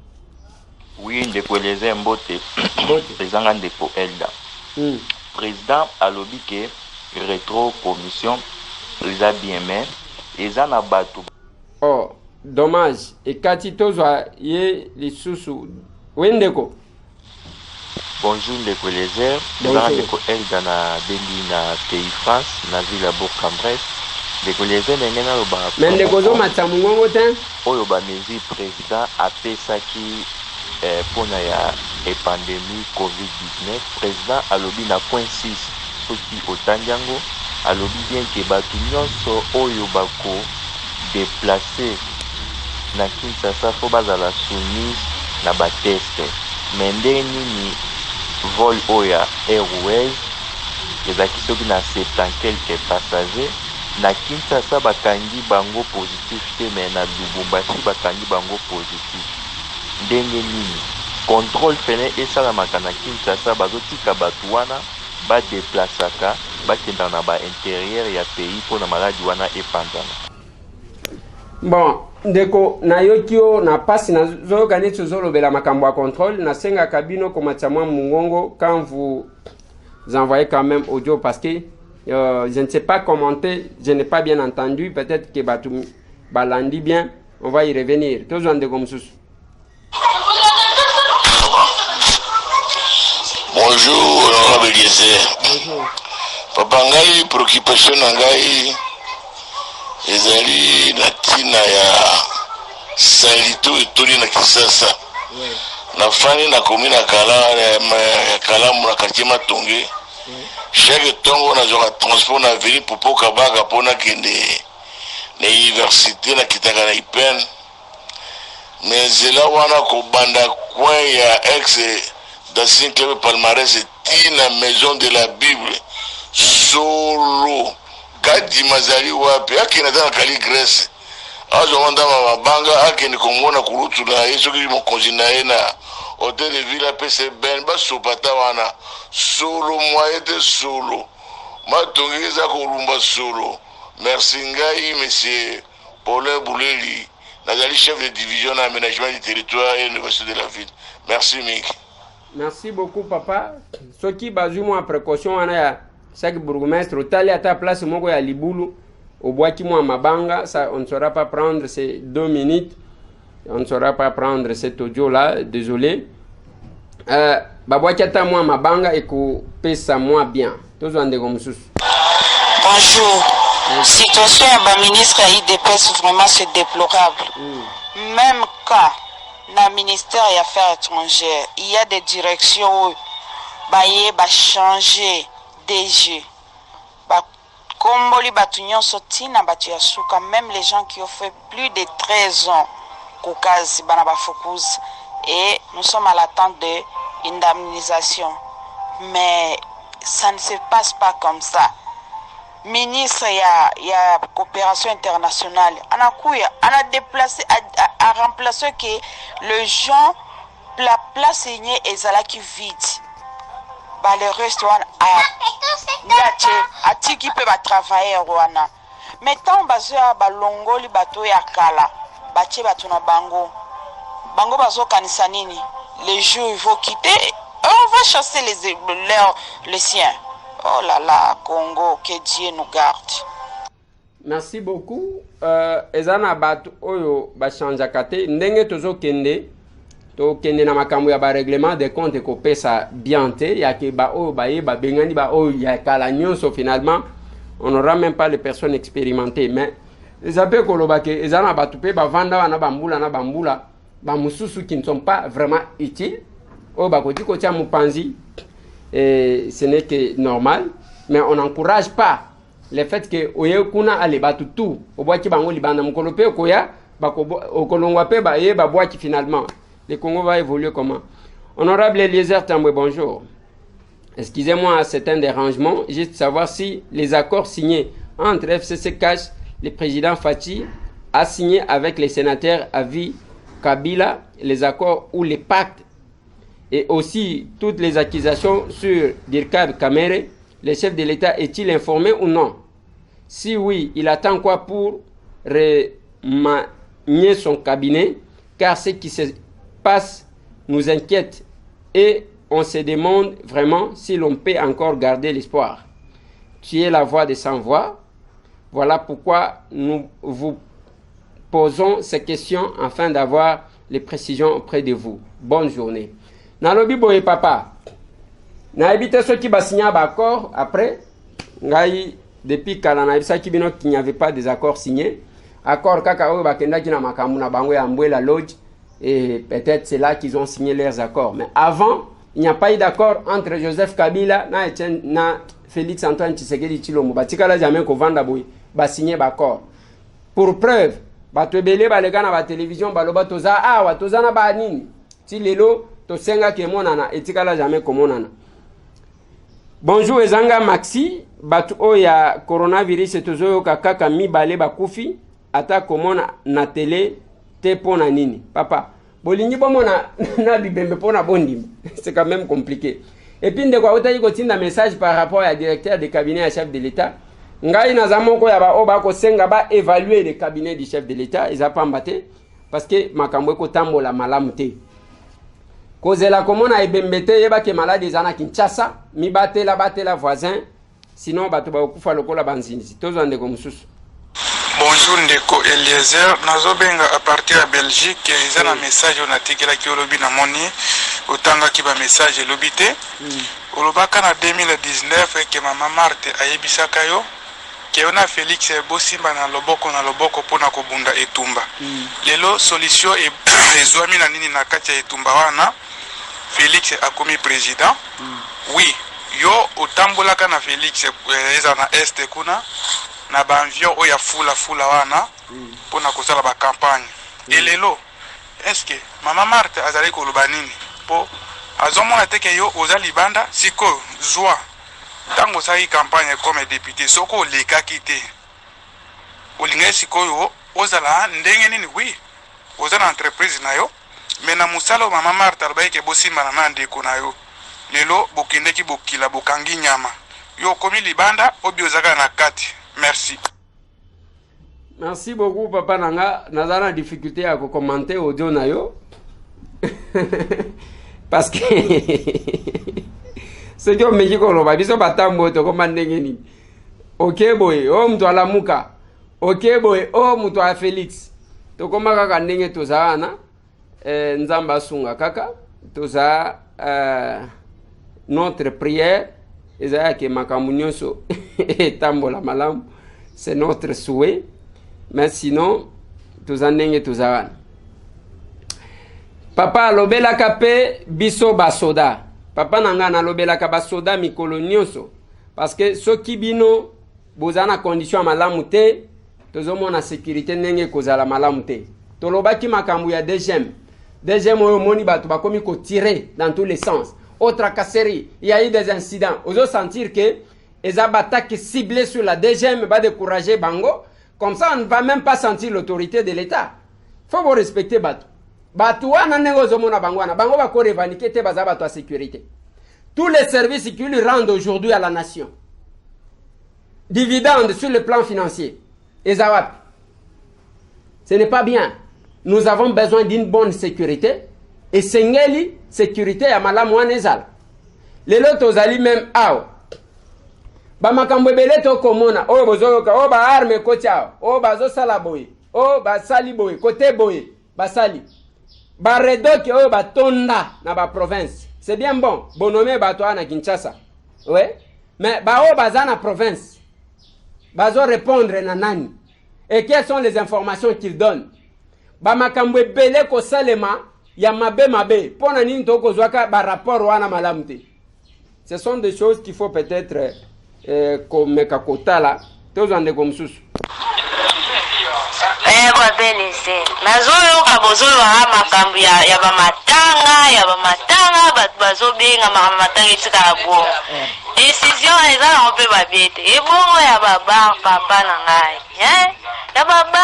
Oui, ndeko Eliezer Mbote. Président ndeko Elda. Président alobi ke rétro commission eza bien mais eza na bato. Oh, dommage. Et kati tozo ye lisusu. Wendeko. Bonjour ndeko Eliezer. Président ndeko Elda na Beli na pays France na ville ya Bourg-en-Bresse. Ndeko Eliezer ndenge na loba. Mais ndeko zo matsamu ngongo te. Oyo ba mesure président apesaki pona ya pandémie COVID-19 président alobi na point 6 soki otandiango alobi bien ke batu nyonso oyo bako déplacer na Kinshasa fo bazala soumise na ba test mais ndenge nini vol oya Airways ezaki soki na 70 quelques passagers na Kinshasa bakangi bango positif te mais na Lubumbashi bakangi bango positif ndenge nini contrôle fene esalamaka na Kinshasa bazotika batu wana badeplasaka bakenda na ba intérieur ya pays pona maladi wana epanzana. Bon, ndeko na yokio na pasi na zoyoka neti ozolobela makambo ya contrôle na senga kabino komatia mwa mungongo quand vous envoyez quand même audio parce que je ne sais pas commenter, je n'ai pas bien entendu, peut-être que batu balandi bien, on va y revenir. Tozo ndeko mususu. Bonjour, honorable Eliezer. Bonjour. Papa ngai préoccupation na ngai ezali na tina ya salito etoli na Kisasa. Oui. Na fani na komina kala ya Kalamu na quartier Matonge chaque tongo na zoka transport na veli popo kabaka pona kende na université na kitaka na ipen mais là wana ko banda coin ya ex d'ancien club palmarès tina maison de la Bible solo kadi mazali wapi akina tana kali Grèce azo wanda mabanga akini komona kurutu na yeso ki mokonzi na ena hôtel de ville PC ben ba sopata wana solo moyete solo matongeza kolumba solo merci ngai monsieur Paulin Bouleli nazali chef de division en aménagement du territoire et université de la ville. Merci Mick. Merci beaucoup papa. Ce qui bazou moi précaution wana ya chaque bourgmestre otali à ta place moko ya libulu au bois qui moi mabanga ça on ne saura pas prendre ces 2 minutes. On ne saura pas prendre cet audio là, désolé. Babwa kiata moi mabanga et ko pesa moi bien. Tous en comme sous. Bonjour. Situation du ministre IDPS vraiment c'est déplorable. Même quand dans le ministère des Affaires étrangères, il y a des directions où baye ba changer DG. Ba komboli batunyon soti na batu ya suka, même les gens qui ont fait plus de 13 ans kokazi bana ba focus et nous sommes à l'attente de indemnisation. Mais ça ne se passe pas comme ça. Ministre il y a coopération internationale on a déplacé à remplacer que le gens la place est ezalaki vide ba le reste a tiki peut ba travailler wana mais tant bazo ba longoli bato ya kala batie bato na bango bazo kanisa nini les jours ils vont quitter on va chasser les siens. Oh là là, Congo, que Dieu nous garde. Merci beaucoup. Ezana batu oyo ba chanja kate ndenge tozo kende na makambo ya ba règlement de compte ko pesa biante ya ke ba oyo ba ye ba bengani ba oyo ya kala nyonso finalement on n'aura même pas les personnes expérimentées mais les appels koloba ke ezana batu pe ba vanda wana bambula ba mususu qui ne sont pas vraiment utiles oyo ba koti ko tia mupanzi. Et ce n'est que normal, mais on n'encourage pas le fait que oye kuna ale batu tout au bois qui bango libanda mukolope koya au kolongwape ba ye ba bois qui finalement le Congo va évoluer comment. Honorable Eliezer Tambwe, bonjour. Excusez-moi, c'est un dérangement, juste savoir si les accords signés entre FCC Cash, le président Fachi a signé avec les sénateurs Avi Kabila les accords ou les pactes et aussi toutes les accusations sur Dirkab Kamere, le chef de l'État est-il informé ou non? Si oui, il attend quoi pour remanier son cabinet? Car ce qui se passe nous inquiète et on se demande vraiment si l'on peut encore garder l'espoir. Tu es la voix des sans-voix. Voilà pourquoi nous vous posons ces questions afin d'avoir les précisions auprès de vous. Bonne journée. Nalobi boye papa. Na ebite ceux qui ba signé un accord après ngai depuis kala na ebisa kibino qu'il n'y avait pas des accords signés. Accord kaka oyo bakenda ki na makambu na bango ya Mbwela Lodge et peut-être c'est là qu'ils ont signé leurs accords. Mais avant, il n'y a pas eu d'accord entre Joseph Kabila na Félix Antoine Tshisekedi Tshilombo. Batikala jamais ko vanda boye ba signé accord. Pour preuve, bato ebele balega na ba télévision baloba toza awa toza na ba nini. Ti lelo to senga ke monana etikala jamais ko monana. Bonjour ezanga Maxi, batu oya coronavirus tozo kaka mibale bakufi ata komona na télé te pona nini. Papa, bolingi bomona na bibembe pona bondima. C'est quand même compliqué. Et puis ndeko ota yiko tinda message par rapport à directeur de cabinet à chef de l'État. Ngai na zamoko ya ba oba ko senga ba évaluer le cabinet du chef de l'État, ils a pas mbaté parce que makambo ko tambola malamu te. Kozela komona ebembete yeba ke malade zana Kinshasa, mi batela voisin, sinon bato ba okufa lokola banzinzi. Tozo ndeko mususu. Bonjour ndeko Eliezer, nazobenga à partir de Belgique, ils ont un message on a tikela ki olobi na moni, otanga ki ba message lobité. Olobaka na 2019 ke mama Marthe ayebisaka yo ke ona Félix Bosimba na loboko pona kobunda etumba. Lelo solution ezwami na nini na kati ya etumba wana. Félix a commis président. Oui, yo otambolaka na Félix eza na este kuna na banvio oya fula wana pona kosala ba campagne elelo est-ce que mama Marthe azali koloba nini po azomona te ke yo oza libanda siko zwa tango osali campagne comme député soko olekaki te olingai sikoyo ozala ndenge nini wi oza na entreprise na yo me na mosala mama Marthe alobaki ke bosimbana na ndeko na yo lelo bokendeki bokila bokangi nyama yo komi libanda obi ozaka na kati. Merci. Merci beaucoup papa nanga nazana difficulté à commenter audio na yo parce que c'est que me jiko lo ba biso batambo to komande ngeni OK boy o mtu alamuka OK boy o mtu a Félix to komaka ka ndenge to zaana nzamba sunga kaka to za notre prière ezaya ke makamunyoso etambola malamu c'est notre souhait mais sinon tuzandenge tuzawana papa alobelaka pe biso basoda papa nanga nalobelaka basoda mikolo nyonso parce que soki bino boza na condition malamu te tozomona sécurité ndenge kozala malamu te tolobaki makambo ya deuxième oyo moni bato bakomi ko tirer dans tous les sens autre tracasserie il y a eu des incidents ozo sentir que les attaques ciblées sur la deuxième va décourager bango comme ça on ne va même pas sentir l'autorité de l'État. Faut vous respecter bato wana ndenge ozomona bango wana bango bako revendiquer te baza bato à sécurité tous les services qui lui rendent aujourd'hui à la nation dividendes sur le plan financier ezawap ce n'est pas bien. Nous avons besoin d'une bonne sécurité et sengeli sécurité ya malamu wana ezala lelo tozali même awa bamakambo ebele tokomona oyo bozoyoka oyo baarme kotia oyo bazosala boye oyo basali boye kote boye basali baredoki oyo batonda na baprovince c'est bien bon bonome bato wana Kinshasa ouais mais baoyo baza na province bazo répondre na nani et quelles sont les informations qu'ils donnent bamakambo ebele kosalema ya mabe pona nini tokozwaka ba rapport wana malamu te. Ce sont des choses qu'il faut peut-être comme kakotala tozande comme susu kwa benese nazoyo kabozoyo makambo ya bamatanga batu bazobenga mamatanga etika bo décision eza na mpe babete ebongo ya baba papa na ngai ya baba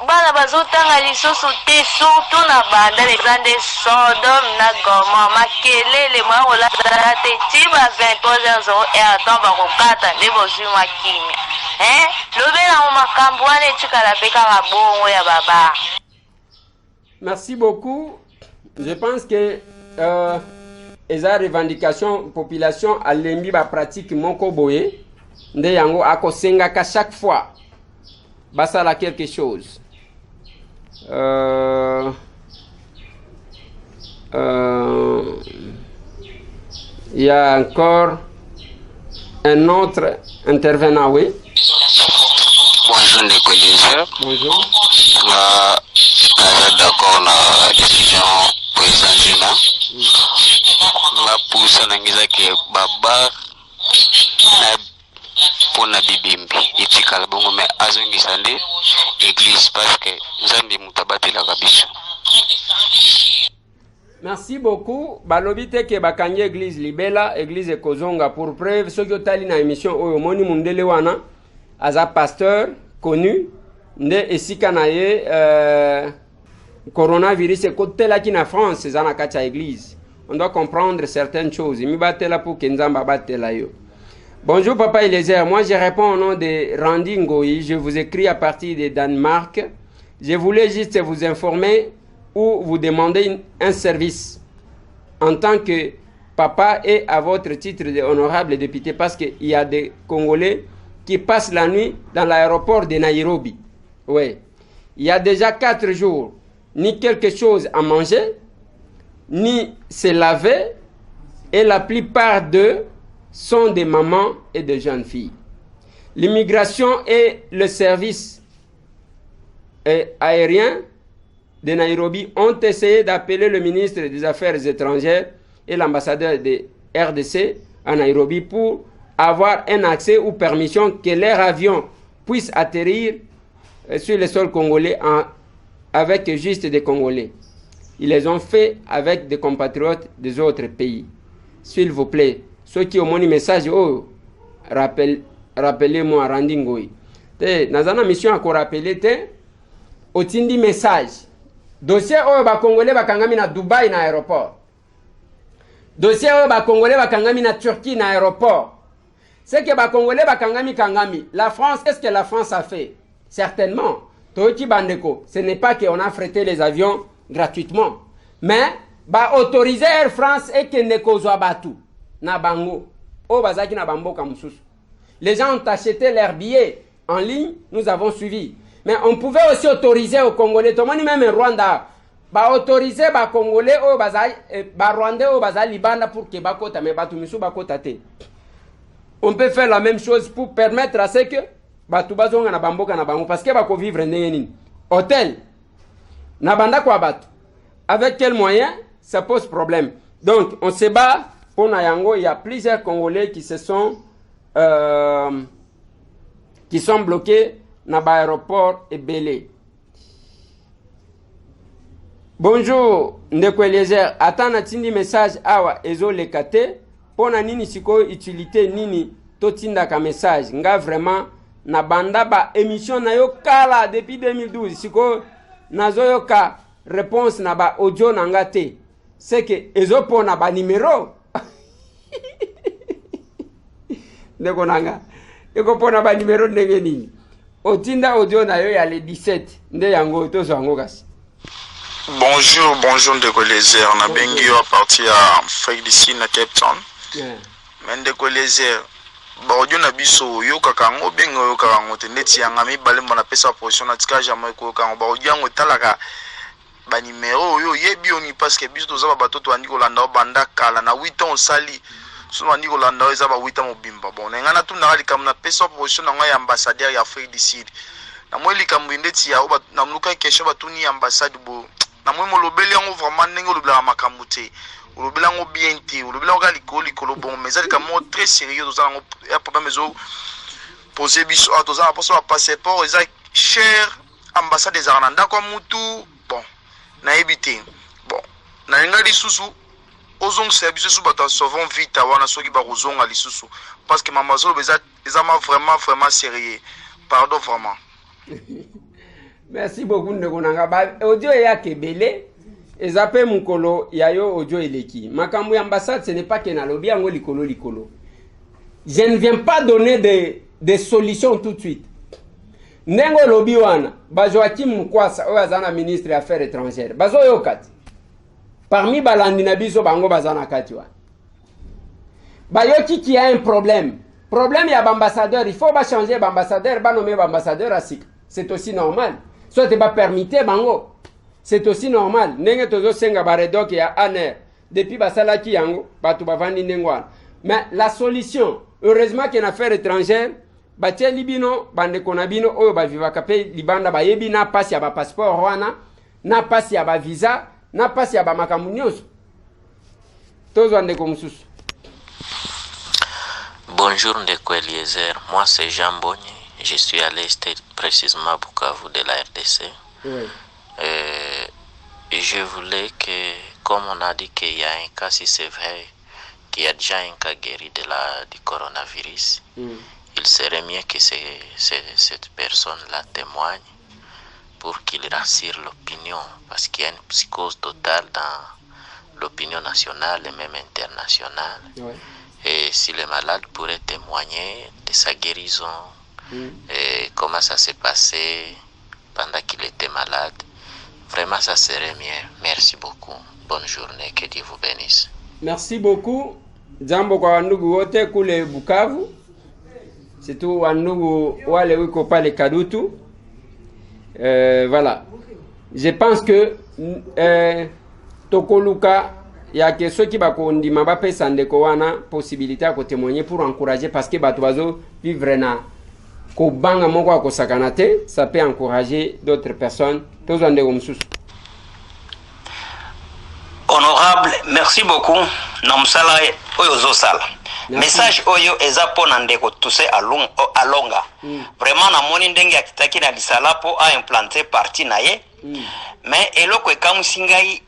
bana bazotanga lisusu te surtout na banda l'exemple Sodome na Gomorrhe makelele mwangola te tiba 23h ton bakokata nde bozwi mwa kimia lobela makambo wana etikala pe kaka bongo ya baba. Merci beaucoup. Je pense que eza revendication population alembi ba pratique moko boye nde yango akosengaka chaque fois basala quelque chose. Il y a encore un autre intervenant, oui. Bonjour les collègues. Bonjour. D'accord na décision président Juna. La pousse nangiza ke baba na pona bibimbi itikala bongo me azongisa nde église parce que nzambi mutabatela kabisa. Merci beaucoup. Balobi te ke bakangi église libela, église ekozonga pour preuve soki otali na émission oyo moni mundele wana aza pasteur connu nde esika na ye coronavirus ekotelaki na France eza na kati ya église. On doit comprendre certaines choses. Mi batela pour ke nzamba batela yo. Bonjour Papa Eliezer, moi je réponds au nom de Randy Ngoyi, je vous écris à partir de Danemark. Je voulais juste vous informer ou vous demander un service en tant que papa et à votre titre d'honorable député parce qu'il y a des Congolais qui passent la nuit dans l'aéroport de Nairobi. Oui. Il y a déjà 4 jours, ni quelque chose à manger, ni se laver, et la plupart d'eux sont des mamans et des jeunes filles. L'immigration et le service aérien de Nairobi ont essayé d'appeler le ministre des Affaires étrangères et l'ambassadeur de RDC à Nairobi pour avoir un accès ou permission que leur avion puisse atterrir sur le sol congolais avec juste des Congolais. Ils les ont fait avec des compatriotes des autres pays. S'il vous plaît, ceux qui ont mon message, rappelez-moi, Randingoy. Nazana mission à ko rappeler te otindi message. Dossier ba Congolais bakangami na Dubai na aéroport. Dossier ba Congolais bakangami na Turquie na aéroport. C'est que ba Congolais bakangami kangami. La France, qu'est-ce que la France a fait? Certainement. Toki Bandeko, ce n'est pas qu'on a frété les avions gratuitement, mais ba autoriser Air France et que ne kozwa batu na bango o bazaki na bamboka mususu. Les gens ont acheté leurs billets en ligne, nous avons suivi. Mais on pouvait aussi autoriser aux Congolais, tout le monde même en Rwanda, ba autoriser ba Congolais o bazai ba Rwandais o bazai libanda pour que bakota mais batu misu bakota te. On peut faire la même chose pour permettre à ce que batu bazonga na bamboka na bango parce que bako vivre ndenge nini. Hôtel na banda kwa batu. Avec quel moyen? Ça pose problème. Donc on se bat pour Nayango, il y a plusieurs Congolais qui sont bloqués dans l'aéroport et Belé. Bonjour, Ndeko Eliezer. Attends, natindi message awa ezo lekate. Pona nini siko utilité nini totinda ka message. Nga vraiment na banda ba émission na yo kala depuis 2012. Siko nazo yo ka réponse na ba audio na ngate. C'est que ezo pona ba numéro. Ndeko nanga. Eko pona ba numéro ndenge nini. Otinda audio na yo ya le 17 nde yango tozo yango kasi. Bonjour Ndeko Eliezer. On a bengi à partir à Afrique d'ici na Cape Town. Mais Ndeko Eliezer, ba audio na biso yo kakango bengo yo kakango te neti yanga mi balemba na pesa position na tika jamais ko kango ba audio ngo talaka ba numéro yo yebi oni parce que biso toza ba batoto andi ko landa banda kala na 8 ans sali. Sono andi ko landa eza ba 8 ans mobimba. Bon ngana tu na likam na pesa position na ya ambassadeur ya Afrique d'ici. Na moi likam ndeti ya ba na mluka question batuni ambassade bo na moi molobeli yango vraiment ndenge olobela makambo te olobela yango bien te olobela yango likolo bon mais ezali kamo très sérieux toza yango ya problème ezo poser biso toza na poso ba passeport eza cher ambassade ezala na ndako mutu bon na ebite bon na ngali susu ozong service sous bato sauvons vite wana soki ba kozonga lisusu parce que mamazolo eza vraiment sérieux pardon vraiment. Merci beaucoup Ndeko nanga ba audio ya kebele ezape mukolo ya yo audio eleki makambo ya ambassade ce n'est pas que na lobi yango likolo. Je ne viens pas donner des solutions tout de suite. Nengo lobi wana ba Joachim Mukwasa o azana ministre des affaires étrangères bazo yokati parmi balandi na biso bango bazana kati wa ba yoki qui a un problème ya ambassadeur il faut ba changer ba ambassadeur ba nommer ba ambassadeur asik c'est aussi normal. Soit tu pas permité bango. C'est aussi normal. Nenge tozo senga baredok ya aner. Depuis basala ki yango, batu bavandi ndengwana. Mais la solution, heureusement qu'il y a une affaire étrangère, batie libino, bande konabino, oyo ba vivaka pe libanda ba yebi na pasi ya ba passeport wana, na pasi ya ba visa, na pasi ya ba makambu nyonso. Tozo ndeko mususu. Bonjour Ndeko Eliezer, moi c'est Jean Bonny. Je suis à l'est, précisément à Bukavu de la RDC. Oui. Je voulais que, comme on a dit qu'il y a un cas, si c'est vrai, qu'il y a déjà un cas guéri du coronavirus, il serait mieux que cette personne-là témoigne pour qu'il rassure l'opinion, parce qu'il y a une psychose totale dans l'opinion nationale et même internationale. Oui. Et si le malade pourrait témoigner de sa guérison, et comment ça s'est passé pendant qu'il était malade, vraiment ça serait mieux. Merci beaucoup. Bonne journée, que Dieu vous bénisse. Merci beaucoup. Jambo kwa wandugu wote kule Bukavu. Surtout wandugu wale wiko pale Kadutu. Voilà. Je pense que Tokoluka ya ke soki bakondima ba pesa ndeko wana possibilité à témoigner pour encourager parce que batu bazo vivre na ko banga moko akosakana te, ça peut encourager d'autres personnes. Honorable, merci beaucoup. Namsala oyozosala. message oyo eza pona ndeko tuse alonga vraiment na moni ndenge akitaki na lisala po a implanter parti na ye mais eloko ekamusi ngai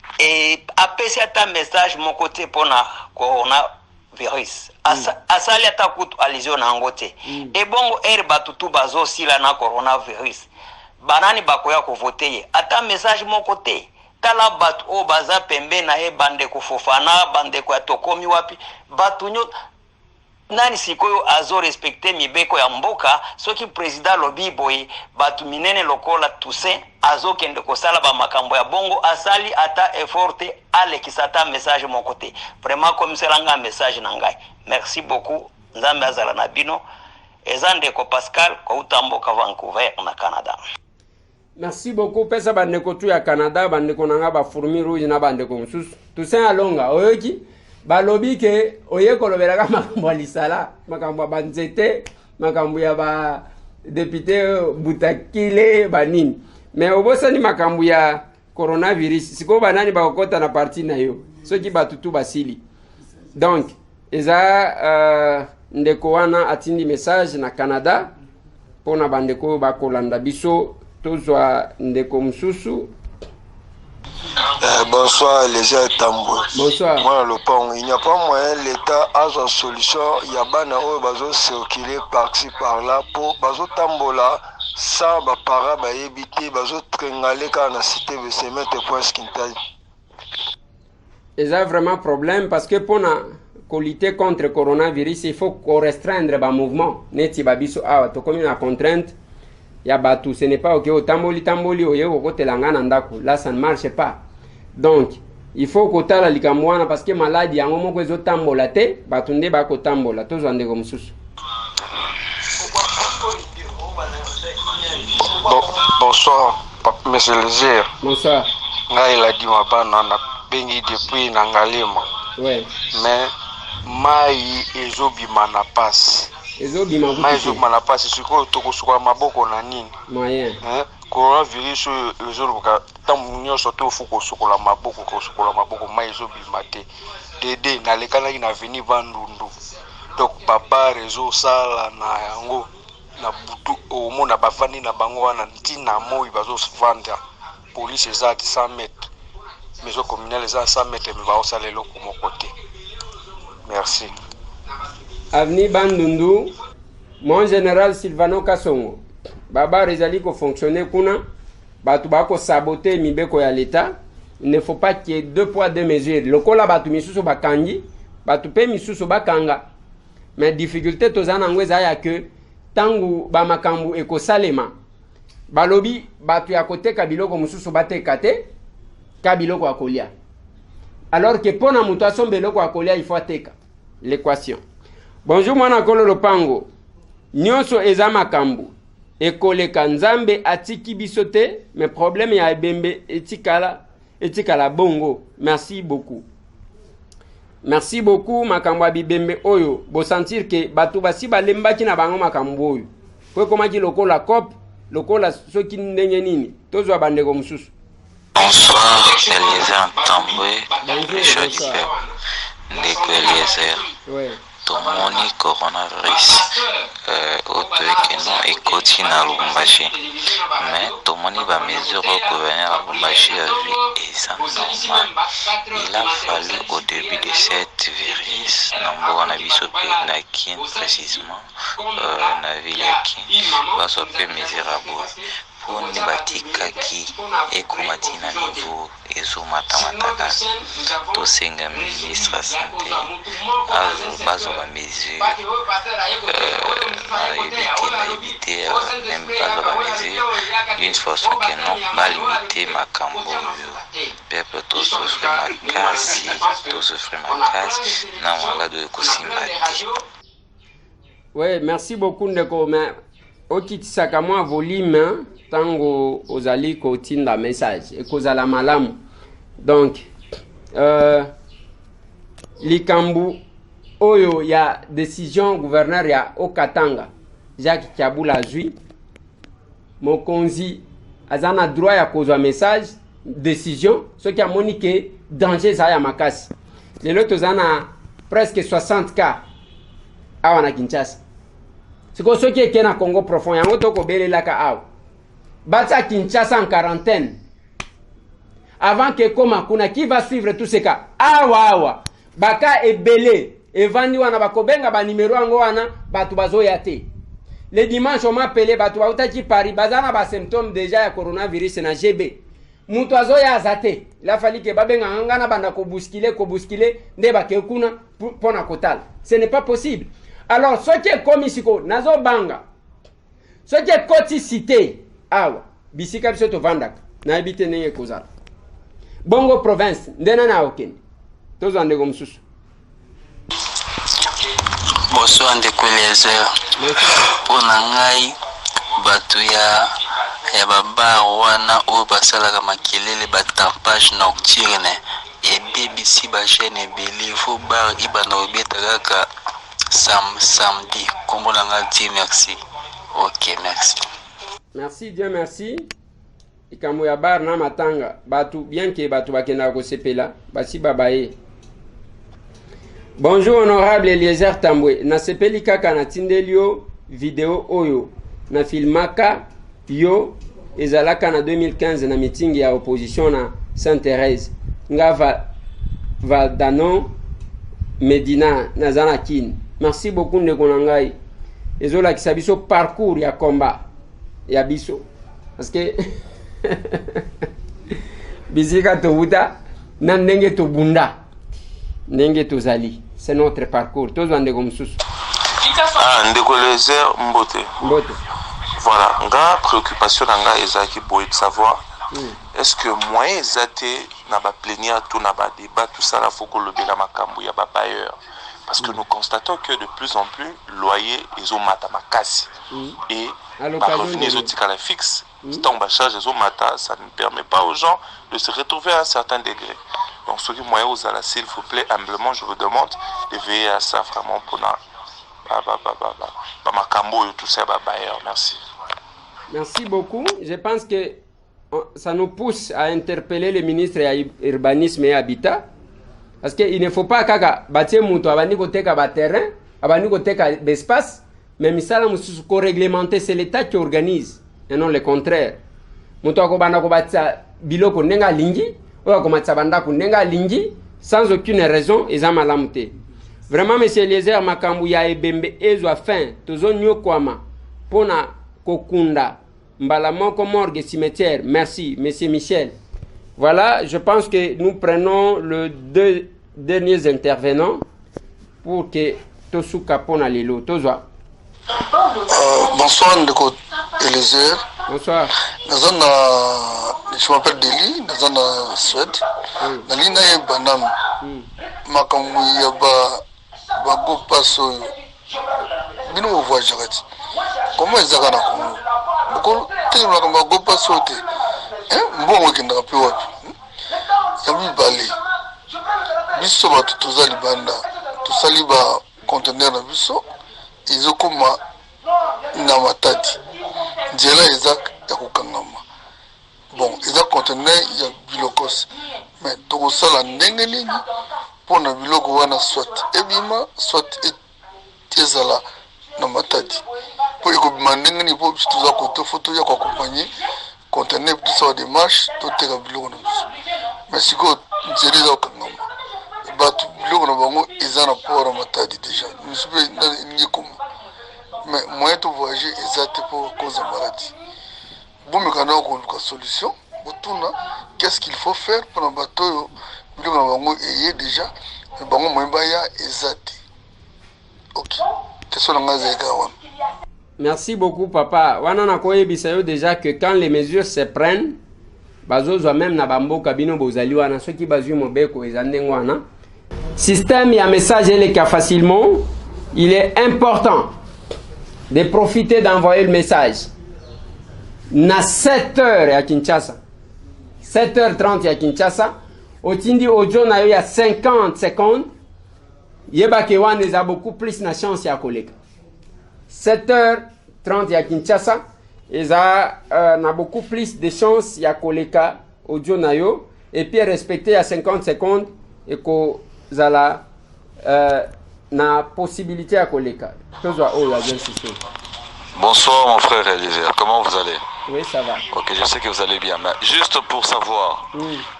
apesi ata message mon côté pona coronavirus asali ata kutu alizio na yango te ebongo batutu bazosila na coronavirus banani bakoya kovote ye ata message mon côté tala batu o baza pembe na ye bandeko Fofana bandeko ya tokomi wapi batu nyo nani sikoyo azo respecte mibeko ya mboka soki president lobi boy batu minene lokola Toussaint azo kende kosala ba makambo ya bongo asali ata efforte alekisata message mon côté vraiment comme selanga message na ngai merci beaucoup nzambe azala na bino ezandeko Pascal ko utamboka Vancouver na Canada. Merci beaucoup pesa bandeko tu ya Canada bandeko nanga ba fourmi rouge na bandeko mususu Toussaint Alonga oyoki balobi ke oyekolobela ka makambo alisala makambo banzete makambo ya ba député Butakile banini mais obosani makambo ya coronavirus siko banani bakokota na parti na yo soki batutu basili donc eza ndeko wana atindi message na Canada pona bandeko bakolanda biso tozwa ndeko mususu. Bonsoir les gens Tambou. Bonsoir. Moi le pont, il n'y a pas moyen l'État a une solution, il y a bana o bazo circuler par-ci par-là pour bazo tambola sans ba para ba éviter bazo tringale quand na cité de se mettre point skintai. Et ça vraiment problème parce que pour lutter contre le coronavirus, il faut qu'on restreindre le mouvement. Neti babiso awa to comme une contrainte ya batu ce n'est pas OK o tamboli oyo ko telanga na ndako là ça ne marche pas. Donc il faut que tala likamwana parce que maladie yango moko ezo tambola te batunde ba ko tambola to zande ko mususu. Bonsoir monsieur Léger. Bonsoir. Ngai la di mabana na bengi depuis na ngalema. Ouais. Mais mai ezobima na passe. Ezobima mai ezobima na passe siko tokosuka maboko na nini? Moyen. Coronavirus ezoluka tamu nyonso to fuko sukola maboko mai ezobima te. Dede na lekana na veni bandundu. Donc baba rezo sala na yango na butu omona bavandi na bango wana ntina moi bazo vanda police ezati 100 mètres maison communale ezati 100 mètres mais baosala eloko moko te. Merci. Avenue Bandundu, mon général Silvano Kasongo baba rezali ko fonctionner kuna batu bako saboter mibeko ya l'état. Il ne faut pas qu'il y ait deux poids deux mesures. Lokola batu misusu bakangi batu pe misusu bakanga mais difficulté tozana ngweza ya que tangu ba makambu ekosalema balobi batu ya koteka biloko mususu bateka te ka biloko akolia alors que pona mutu asombe biloko akolia il faut ateka l'équation. Bonjour mwana kolo lopango nyonso eza makambu ekoleka nzambe atiki biso te mais problème ya ebembe etikala bongo. Merci beaucoup. Merci beaucoup makambo ya bibembe oyo bo sentir que batu basi balembaki na bango makambo oyo po komaki lokola cop lokola soki ndenge nini tozwa bandeko mususu. Bonsoir Eliezer Tambwe Chaudière ndeko Eliezer. Ouais. Tomoni coronavirus otoekeno ekoti na Lubumbashi mais tomoni ba mesure au gouvernement à Lubumbashi a vu et ça normal. Il a fallu au début de cette virus nambo na biso pe na Kin précisément na ville ya Kin baso pe mesure abo poni batikaki ekomati na niveau ezomatamata tosenga ministre santé bazo ba mesure na éviter même bazo ba mesure d'une façon que non ba limiter makambo peuple to souffre makasi na wala de kosimati. Ouais, merci beaucoup ndeko mais okitisaka mwa volume tango ozali kotinda message ekozala malamu. Donc likambu oyo ya décision gouverneur ya Okatanga Jacques Kabula zui mokonzi azana droit ya kozwa message décision soki amoni ke danger za ya makasi lelo tozana presque 60 cas awa na Kinshasa. Siko soki eke na Congo profond yango toko belelaka awa. Batia Kinshasa en quarantaine. Avant que koma kuna qui va suivre tout ce cas. Awa. Baka ebele. Evandi wana bakobenga ba numéro yango wana batu bazoya te. Le dimanche on m'a appelé batu bautaki Paris bazana ba symptômes déjà ya coronavirus na GB. Mutu azoya azate. Il a fallu que babenga ngana banda ko bousculer nde bake kuna pona kotala. Ce n'est pas possible. Alors ce qui est comme siko nazo banga. Ce qui est koti cité awa bisika biso to vandaka na habite nenge kozala. Bongo province ndena na okene. Tozo ndeko msusu. Bonsoir ndeko Eliezer. Pona ngai batu ya babar wana oyo basalaka makelele batampage nocturne ebebisi bagene ebele fo bar ibana obeta kaka samedi. Kombo na nga di merci. Ok, merci. Merci, Dieu merci. Ikambo ya bar na matanga batu bien que batu bakenda ko sepela basi babaye. Bonjour honorable Eliezer Tambwe. Na sepeli kaka na tindelio video oyo na filmaka yo ezalaka na 2015 na meeting ya opposition na Sainte-Thérèse. Nga Valdanon Medina na Zanakin. Merci beaucoup ndeko na ngai. Ezola kisabiso parcours ya combat ya biso. Parce que bisika to buta na ndenge to bunda. Ndenge to zali. C'est notre parcours. Tozo ndeko msusu. Ndeko Eliezer Mbote. Voilà, nga préoccupation nga ezaki boy de savoir est-ce que moyen ezate na ba plénière tout na ba débat tout ça la faut que le bela makambo ya ba bailleur parce que nous constatons que de plus en plus loyer ezo mata makasi et par revenus ezo tikala fixe tant ba charge ezo mata ça ne permet pas aux gens de se retrouver à un certain degré. Donc ce qui moyen aux ala s'il vous plaît humblement je vous demande de veiller à ça vraiment pour na makambo et tout ça ba bailleur. Merci. Merci beaucoup. Je pense que ça nous pousse à interpeller le ministre de l'Urbanisme et Habitat. Parce qu'il ne faut pas kaka bâtir muto abani koteka ba terrain, abani koteka d'espace, mais misala mususu ko réglementer, c'est l'État qui organise et non le contraire. Muto akobanda ko batsa biloko nenga lingi, o akomatsa banda ko nenga lingi sans aucune raison ezama lamute. Vraiment monsieur Eliezer makambu ya ebembe ezo afin tozo nyokwama pona kokunda mbala moko morgue cimetière. Merci monsieur Michel. Voilà, je pense que nous prenons les deux derniers intervenants pour que Tosu Kapona Lilo. Tozoa. Bonsoir ndeko Eliezer. Bonsoir. Je m'appelle Deli, dans la Suède. Nalina ye banam. Makamu ya ba go paso. Bino voyage. Comment ezaka na Congo? Boko te na kamba go paso te. Mbongo kinda pe wapi? Yabi bale. Biso ba tutuzali banda. Tusali ba conteneur na biso. Izokoma na matati. Njela ezak ya kokangama. Bon, ezak conteneur ya bilokos. Mais toko sala ndenge nini pona biloko wana soit ebima soit ezala na matati. Pour ekobima ndenge nini po tuza koto photo ya accompagner conteneur tout ça démarche to teka biloko na biso. Mais siko njela za kokangama. Batu biloko na bango ezana pora matati déjà. Misupe ngi kuma. Mais moyen de voyager exact pour cause de maladie. Bon, mais quand on a une solution, qu'est-ce qu'il faut faire pour un bateau et déjà, le bango moyen exact. Ok. Merci beaucoup, papa. Wana koye bisayo déjà que quand les mesures se prennent, bazozo même na bambo kabino bozali wana ceux qui bazu mobeko ezandeng wana. Système ya message ele ka facilement, il est important de profiter d'envoyer le message. Na 7h à Kinshasa. 7h30 à Kinshasa. Otindi audio na yo ya 50 secondes. Yeba kewan les a beaucoup plus na chance ya koleka. 7h30 à Kinshasa. Ils na beaucoup plus de chance ya koleka audio na yo. Et puis respecter à 50 secondes et ko zala na possibilité à koleka. Bonsoir mon frère Elisère, comment vous allez? Oui, ça va. Ok, je sais que vous allez bien, mais juste pour savoir,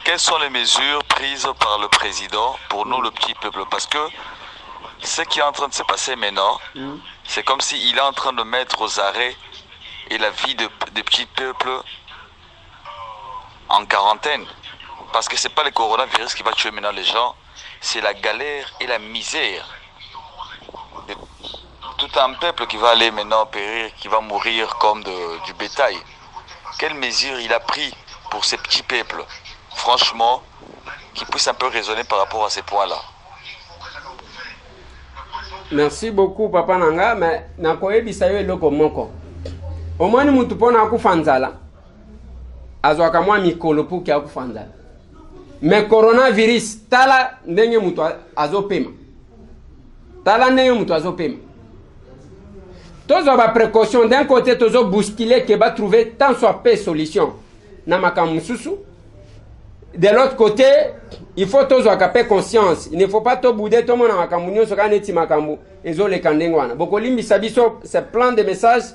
quelles sont les mesures prises par le président pour nous, le petit peuple? Parce que ce qui est en train de se passer maintenant, c'est comme s'il est en train de mettre aux arrêts et la vie des petits peuples en quarantaine. Parce que ce n'est pas le coronavirus qui va tuer maintenant les gens, c'est la galère et la misère. Tout un peuple qui va aller maintenant périr, qui va mourir comme du bétail. Quelles mesures il a pris pour ces petits peuples, franchement, qui puissent un peu raisonner par rapport à ces points-là? Merci beaucoup, Papa Nanga, mais nakoye bisayo eloko moko. Omoni mutu pona akufanzala. Azwaka mwa mikolo puki akufanzala. Mais coronavirus, tala ndenge mutu azopema. Tala ndenge mutu azopema. Tozo ba précaution d'un côté tozo bousculer que va trouver tant soit peu solution na makamususu. De l'autre côté, il faut tozo akape conscience. Il ne faut pas to bouder to mona makamunyo so kaneti makambu ezo le kandengwana. Boko limbi sabiso c'est plein de messages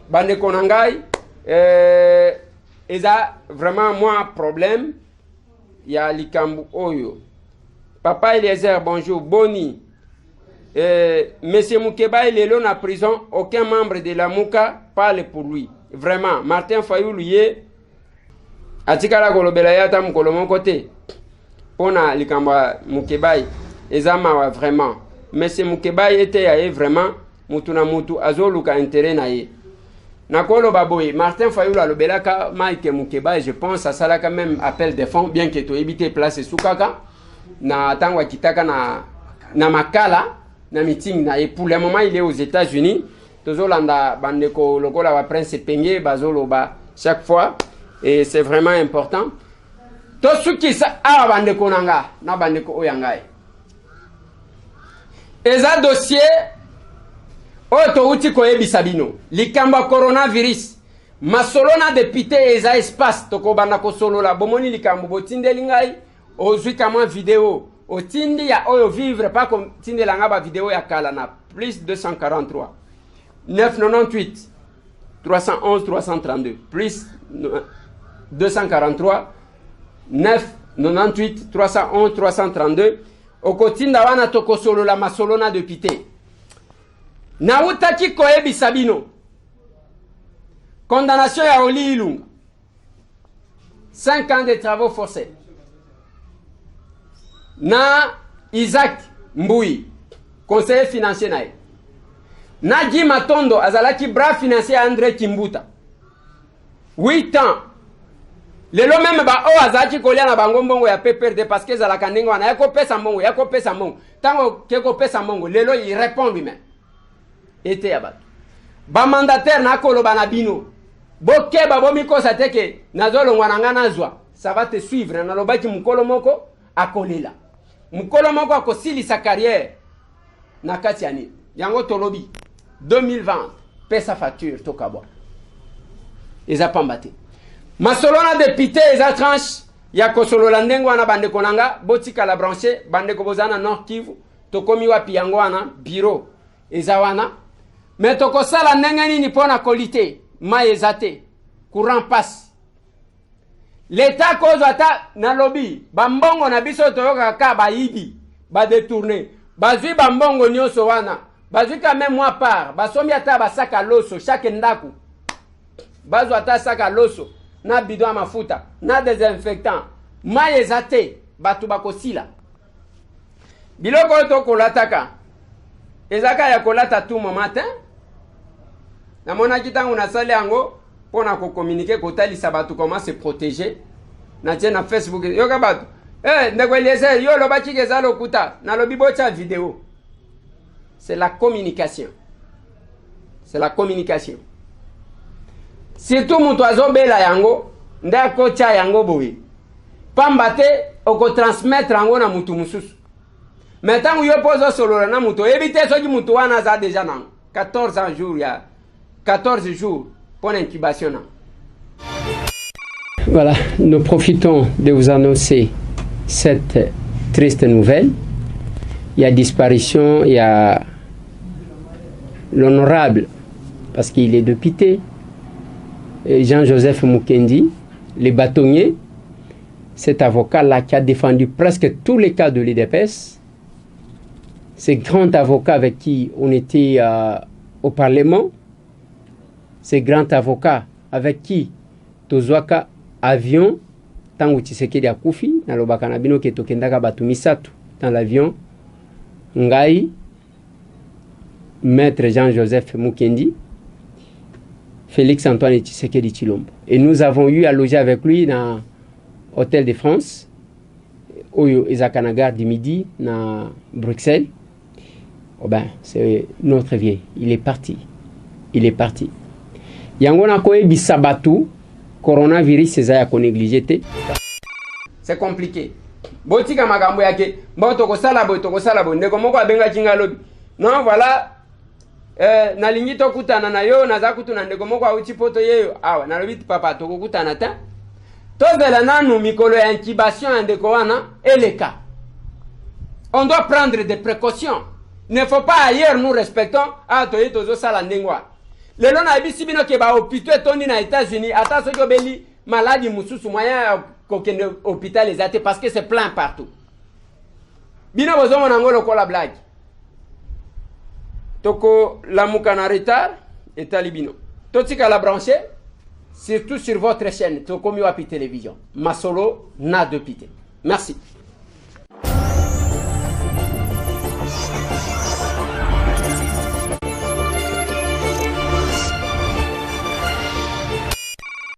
bande konangai eza vraiment moi problème ya likambu oyo. Papa Eliezer, bonjour. Boni. Monsieur Moukeba il est là en prison, aucun membre de la Mouka parle pour lui. Vraiment, Martin Fayoulou yé atikala kolobela yata mukolo mon côté. Pona likamba Moukeba ezama vraiment. Monsieur Moukeba était yé vraiment mutuna mutu azoluka intérêt na yé. Nakolo baboy, Martin Fayoulou alobela ka Mike Moukeba, je pense à ça là quand même appel de fonds bien que tu éviter place soukaka na tangwa kitaka na makala na meeting na et pour le moment il est aux États-Unis. Tozolanda bandeko lokola wa prince Pengé bazoloba chaque fois et c'est vraiment important. To suki sa a bandeko nanga na bandeko oyangai. Eza dossier oto uti ko ebisa bino likamba coronavirus masolona député eza espace toko banda ko solola bomoni likambo botindeli ngai ozwi kama vidéo otindi ya oyo vivre pas comme tindi la ngaba vidéo ya kala na plus 243 998 311 332 plus 243 998 311 332 okotinda wana toko solo la masolona député na utaki koyebi sabino condamnation ya Oli Ilunga 5 ans de travaux forcés na Isaac Mbui conseiller financier nae na Guy Matondo azalaki bras financier André Kimbuta 8 ans lelo même ba o azaki kolia na bango mbongo ya PPRD parce que zalaka ndenge wana yako pesa mbongo tango keko pesa mbongo lelo il répond lui-même ete ya bato ba mandataire na koloba na bino bokeba bomikosa teke nazolongwa na ngana zwa ça va te suivre na lobaki mukolo moko akolela mukolo moko akosili sa carrière na kati ya nini yango tolobi 2020 pesa facture tokabwa eza pambate masolona député eza tranche ya kosolola ndengo wana bandeko nanga botika la branché bandeko bozana Nord Kivu tokomi wapi yango wana bureau eza wana mais tokosala ndenge nini pona qualité mai ezate courant passe l'état cause ata na lobby bambongo na biso toyoka ka bayibi ba détourner bazwi bambongo nyonso wana bazwi quand même moi part basombi ata basaka loso chaque ndaku bazo ata saka loso na bidon mafuta na désinfectant mai ezate batu bakosila biloko to kolataka ezaka ya kolata tout matin na mona kitango na sale yango pona ko communiquer ko talisa batu comment se protéger na tena Facebook yoka batu ndeko Eliezer yo lo baki keza lokuta na lobi bocha vidéo c'est la communication surtout mutu azobela yango ndako cha yango boye pambate oko transmettre yango na mutu mususu maintenant yo pozo solo na mutu ebite soki mutu wana za déjà na 14 jours ya 14 jours pour l'incubation. Voilà, nous profitons de vous annoncer cette triste nouvelle. il y a disparition, il y a l'honorable, parce qu'il est député, Jean-Joseph Mukendi, les bâtonniers, cet avocat-là qui a défendu presque tous les cas de l'IDPS, ce grand avocat avec qui on était au Parlement, ce grand avocat avec qui tozwaka avion, tango Tshisekedi akufi, na lobaka na bino ke tokendaka batu misatu dans l'avion, ngai, maître Jean-Joseph Mukendi, Félix Antoine Tshisekedi Tshilombo. Et nous avons eu à loger avec lui dans l'Hôtel de France, Oyo Ezakana Gare du Midi, dans Bruxelles. Oh ben, c'est notre vieil. Il est parti. Il est parti. Yangona koe bisabatu, coronavirus c'est ko négligé. C'est compliqué. Botika magambo yake, mboto ko sala bo ndeko moko abenga kinga lobi. Non voilà na lingi to kutana na yo na zakutu na ndeko moko auti poto yeyo. Awa na lobi papa to kutana ta. Tozela nanu mikolo ya incubation ya ndeko wana eleka. On doit prendre des précautions. Il ne faut pas ailleurs nous respectons à toye tozo sala ndengwa. Lelo na bisi bino ke ba hôpital tondi na États-Unis ata soki obeli maladie mususu moyen kokende hôpital les até parce que c'est plein partout. Bino bozo mona ngolo ko la blague. Toko la mukana retard et talibino. Totika la brancher surtout sur votre chaîne Toko Miwapi Télévision. Masolo na de pité. Merci.